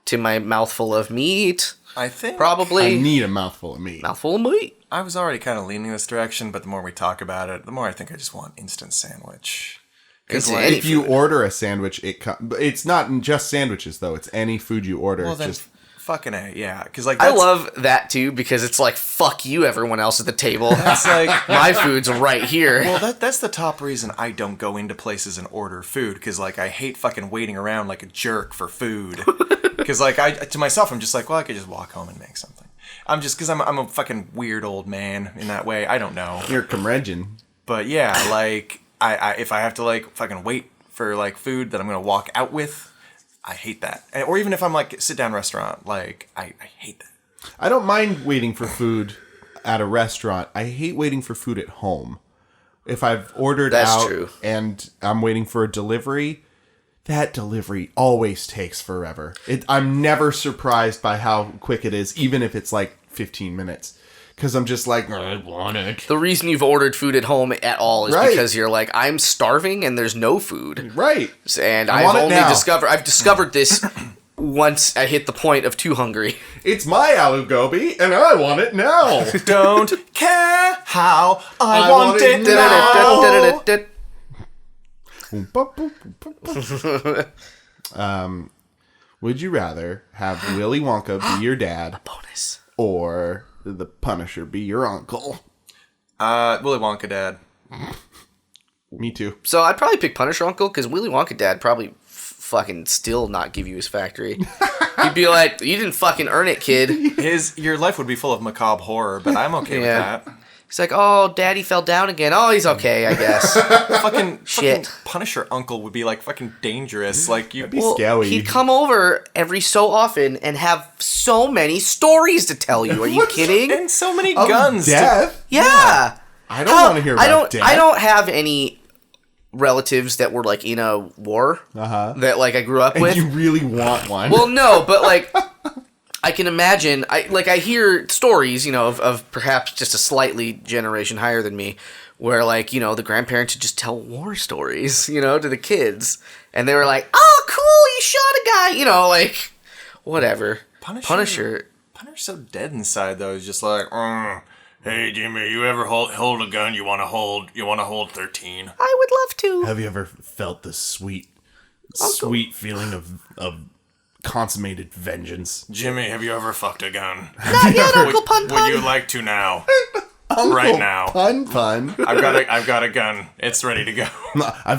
to my mouthful of meat. I think... Probably. I need a mouthful of meat. Mouthful of meat. I was already kind of leaning this direction, but the more we talk about it, the more I think I just want instant sandwich. Because Instant- like, any If you food. order a sandwich, it's not just sandwiches though. It's any food you order. well, It's then just Fucking A, yeah. Because like I love that too because it's like fuck you, everyone else at the table. That's like my food's right here. Well, that's the top reason I don't go into places and order food because like I hate fucking waiting around like a jerk for food. Because like to myself, I'm just like, well, I could just walk home and make something. I'm just because I'm a fucking weird old man in that way. I don't know. You're a curmudgeon. But yeah, like I if I have to like fucking wait for like food that I'm gonna walk out with, I hate that. Or even if I'm like sit down restaurant, like I hate that. I don't mind waiting for food at a restaurant. I hate waiting for food at home. If I've ordered out and I'm waiting for a delivery, that delivery always takes forever. I'm never surprised by how quick it is, even if it's like 15 minutes. Because I'm just like, I want it. The reason you've ordered food at home at all is because you're like, I'm starving and there's no food. Right. And I've discovered this once I hit the point of too hungry. It's my aloo gobi and I want it now. Don't care how I want it now. Would you rather have Willy Wonka be your dad? A bonus. Or the Punisher be your uncle? Willy Wonka dad. Me too. So I'd probably pick Punisher uncle because Willy Wonka dad probably fucking still not give you his factory. He'd be like, you didn't fucking earn it, kid. Your life would be full of macabre horror, but I'm okay with that. He's like, oh, daddy fell down again. Oh, he's okay, I guess. fucking Shit. Punisher uncle would be like fucking dangerous. Like you. Scary. He'd come over every so often and have so many stories to tell you. Are you kidding? And so many guns. Death? Yeah. I don't want to hear about death. I don't have any relatives that were like in a war that like I grew up with. You really want one? Well, no, but like I can imagine. I hear stories, of perhaps just a slightly generation higher than me, where like the grandparents would just tell war stories, to the kids, and they were like, "Oh, cool, you shot a guy," like whatever. Punisher's so dead inside though. He's just like, hey Jimmy, you ever hold a gun? You want to hold 13? I would love to. Have you ever felt the sweet feeling of consummated vengeance? Jimmy, have you ever fucked a gun? Not yet, Uncle Pun Pun. Would you like to now? Uncle right now. Pun. I've got a gun. It's ready to go.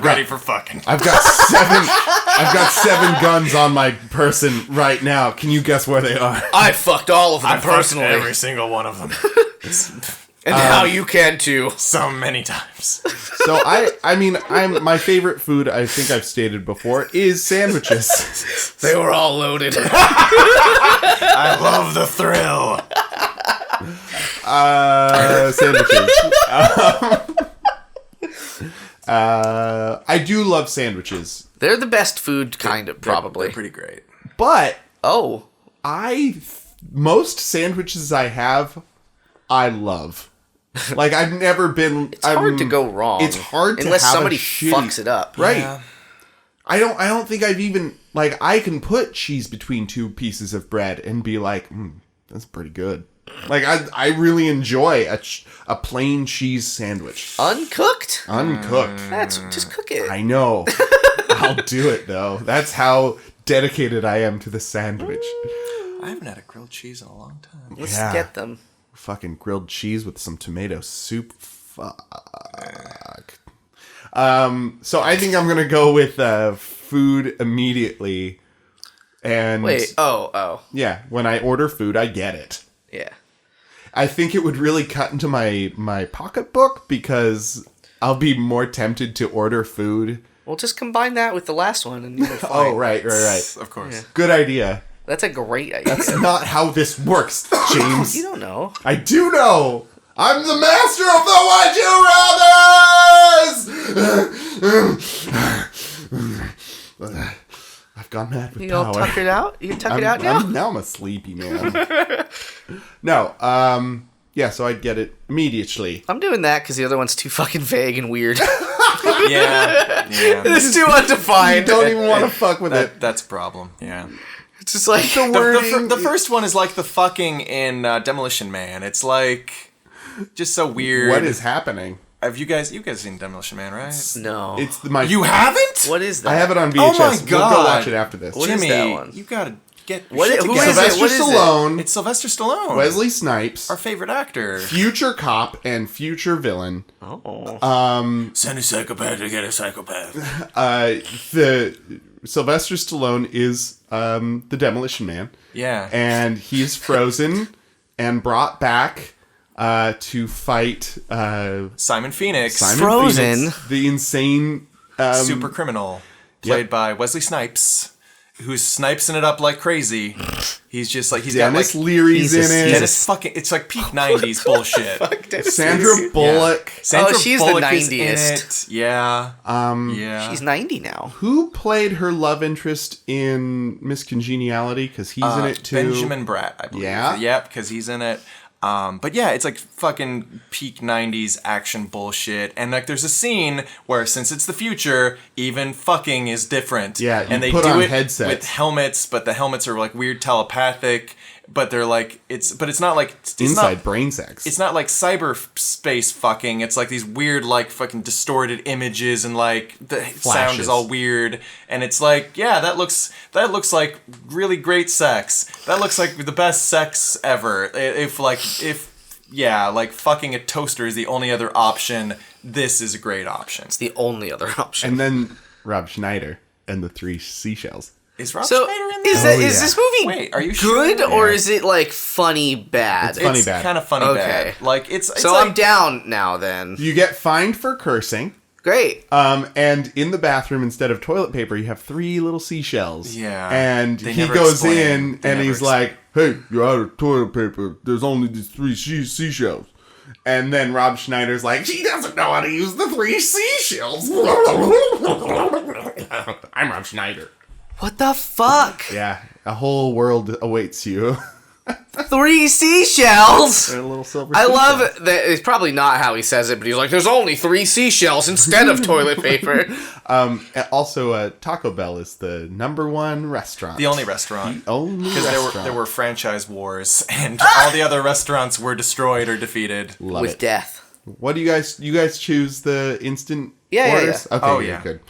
Ready for fucking. I've got 7 guns on my person right now. Can you guess where they are? I fucked all of them I personally. every single one of them. And now you can too. So many times. So my favorite food, I think I've stated before, is sandwiches. They were all loaded. I love the thrill. Sandwiches. I do love sandwiches. They're the best food, probably. They're pretty great. But most sandwiches I have, I love. Like I've never been. It's hard to go wrong. It's hard to unless have somebody a shitty, fucks it up. Right. Yeah. I don't think I've even I can put cheese between 2 pieces of bread and be like, that's pretty good. Like I really enjoy a plain cheese sandwich. Uncooked. That's just cook it. I know. I'll do it though. That's how dedicated I am to the sandwich. I haven't had a grilled cheese in a long time. Let's get them. Fucking grilled cheese with some tomato soup. Fuck. So I think I'm gonna go with food immediately. And wait. Oh. Yeah. When I order food, I get it. Yeah. I think it would really cut into my pocketbook because I'll be more tempted to order food. Well, just combine that with the last one and you'll be fine. Oh, right. Of course. Yeah. Good idea. That's a great idea. That's not how this works, James. You don't know. I do know. I'm the master of the Would You Rathers! I've gone mad with You power. gonna tuck it out? You tuck it out now? Now I'm a sleepy man. No, yeah, so I'd get it immediately. I'm doing that because the other one's too fucking vague and weird. Yeah. It's too undefined. You don't even want to fuck with it. That's a problem. Yeah. It's just like the first one is like the fucking in Demolition Man. It's like just so weird. What is happening? Have you guys seen Demolition Man, right? No. It's You haven't? What is that? I have it on VHS. Oh my God. We'll go watch it after this. What Jimmy, is that one? you gotta. Get your What? shit Who together. is it? Sylvester What is it? Stallone, It's Sylvester Stallone. Sylvester Stallone, It's Sylvester Stallone. Wesley Snipes, Our favorite actor. future cop and future villain. Oh. Send a psychopath to get a psychopath. The Sylvester Stallone is the Demolition Man. Yeah. And he's frozen and brought back to fight Simon Phoenix. Frozen? Phoenix, the insane super criminal. Played by Wesley Snipes. Who's snipesing it up like crazy. He's just like, he's Dennis got like... Leary's in it. Dennis fucking... It's like peak 90s bullshit. Sandra Bullock. Sandra she's Bullock the is in 90st. it. Yeah. Yeah. She's 90 now. Who played her love interest in Miss Congeniality? Because he's in it too. Benjamin Bratt, I believe. Yeah? Yep, because he's in it. But yeah, it's like fucking peak 90s action bullshit. And like there's a scene where since it's the future, even fucking is different. Yeah, you and they put do on it headsets. with helmets, but the helmets are like weird telepathic. But they're like it's not like it's Inside not, brain sex. It's not like cyberspace fucking. It's like these weird, like fucking distorted images, and like the sound is all weird. And it's like, yeah, that looks like really great sex. That looks like the best sex ever. If fucking a toaster is the only other option, this is a great option. It's the only other option. And then Rob Schneider and the three seashells. Is Rob So Schneider in is there? that is this movie Wait, are you good sure? or Yeah. is it like funny bad? It's funny It's bad. kind of funny Okay. bad. Like it's So like, I'm down now then. You get fined for cursing. Great. And in the bathroom, instead of toilet paper, you have three little seashells. Yeah. And They he never goes explain. in They and never he's like, hey, you're out of toilet paper. There's only these three seashells. And then Rob Schneider's like, she doesn't know how to use the three seashells. I'm Rob Schneider. What the fuck? Yeah, a whole world awaits you. 3 seashells? A little silver I seashell. love that. It's probably not how he says it, but he's like, there's only 3 seashells instead of toilet paper. Also, Taco Bell is the #1 restaurant. the only restaurant. Only Because restaurant. there were franchise wars, and all the other restaurants were destroyed or defeated. Love With it. death. What do you guys choose the instant Yeah, yeah, orders? yeah. Okay, Oh, yeah, yeah. good.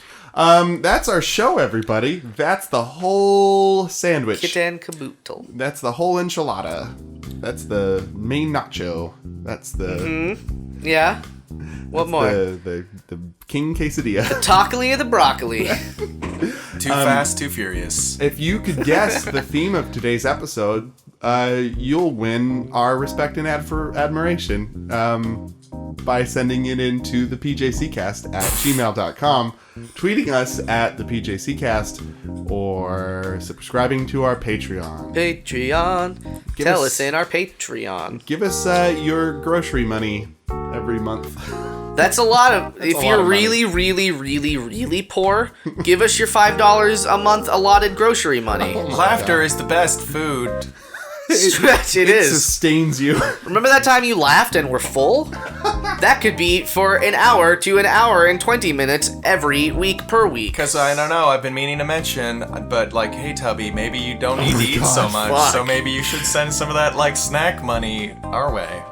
That's our show, everybody. That's the whole sandwich. Kit and caboodle. That's the whole enchilada. That's the main nacho. That's the Yeah? What more? the king quesadilla. Tacoli of the broccoli. Too fast, too furious. If you could guess the theme of today's episode, you'll win our respect and admiration by sending it into the PJC Cast at gmail.com, tweeting us at the PJC Cast, or subscribing to our Patreon. Patreon. Give Tell us- us in our Patreon. Give us your grocery money every month. That's a lot of. If a lot you're of money. really, really, really, really poor, give us your $5 a month allotted grocery money. Laughter is the best food. Stretch, it It is. sustains you. Remember that time you laughed and were full? That could be for an hour to an hour and 20 minutes every week per week. Because I don't know, I've been meaning to mention, but like, hey Tubby, maybe you don't need to eat so God, much, fuck. so maybe you should send some of that like snack money our way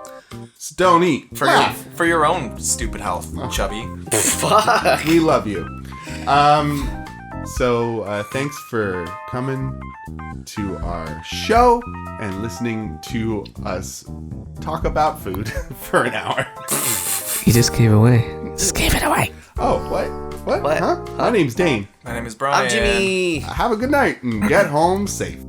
So don't eat. for your own stupid health, Chubby. Fuck. We love you. So thanks for coming to our show and listening to us talk about food for an hour. You just gave away. Just gave it away. Oh, what? What? Huh? My name's Dane. My name is Brian. I'm Jimmy. Have a good night and get home safe.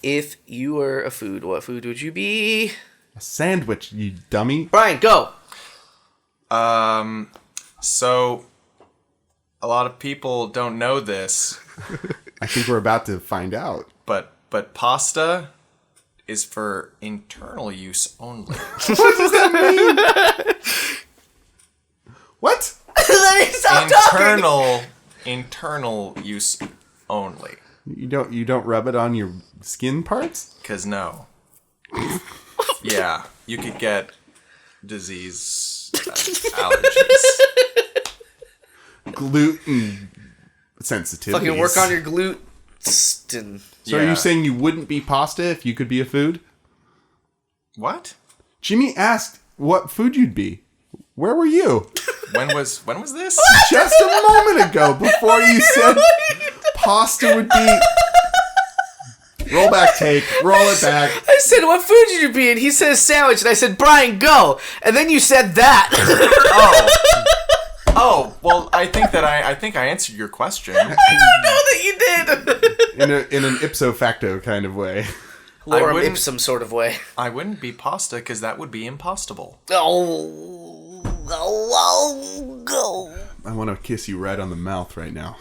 If you were a food, what food would you be? A sandwich, you dummy. Brian, go. So a lot of people don't know this, I think we're about to find out. but pasta is for internal use only. What? Let me stop talking. Internal use only. You don't rub it on your skin parts? 'Cause no. Yeah, you could get disease allergies. Gluten sensitivity. Fucking work on your glutes. And So are Yeah. you saying you wouldn't be pasta if you could be a food? What? Jimmy asked what food you'd be. Where were you? When was this? Just a moment ago, before you said pasta would be... Roll back tape. Roll it back. I said, what food should you be? And he said sandwich. And I said, Brian, go. And then you said that. Oh, well, I think I answered your question. I don't know that you did. In an ipso facto kind of way. Lorem ipsum sort of way. I wouldn't be pasta because that would be impossible. Oh, go. I want to kiss you right on the mouth right now.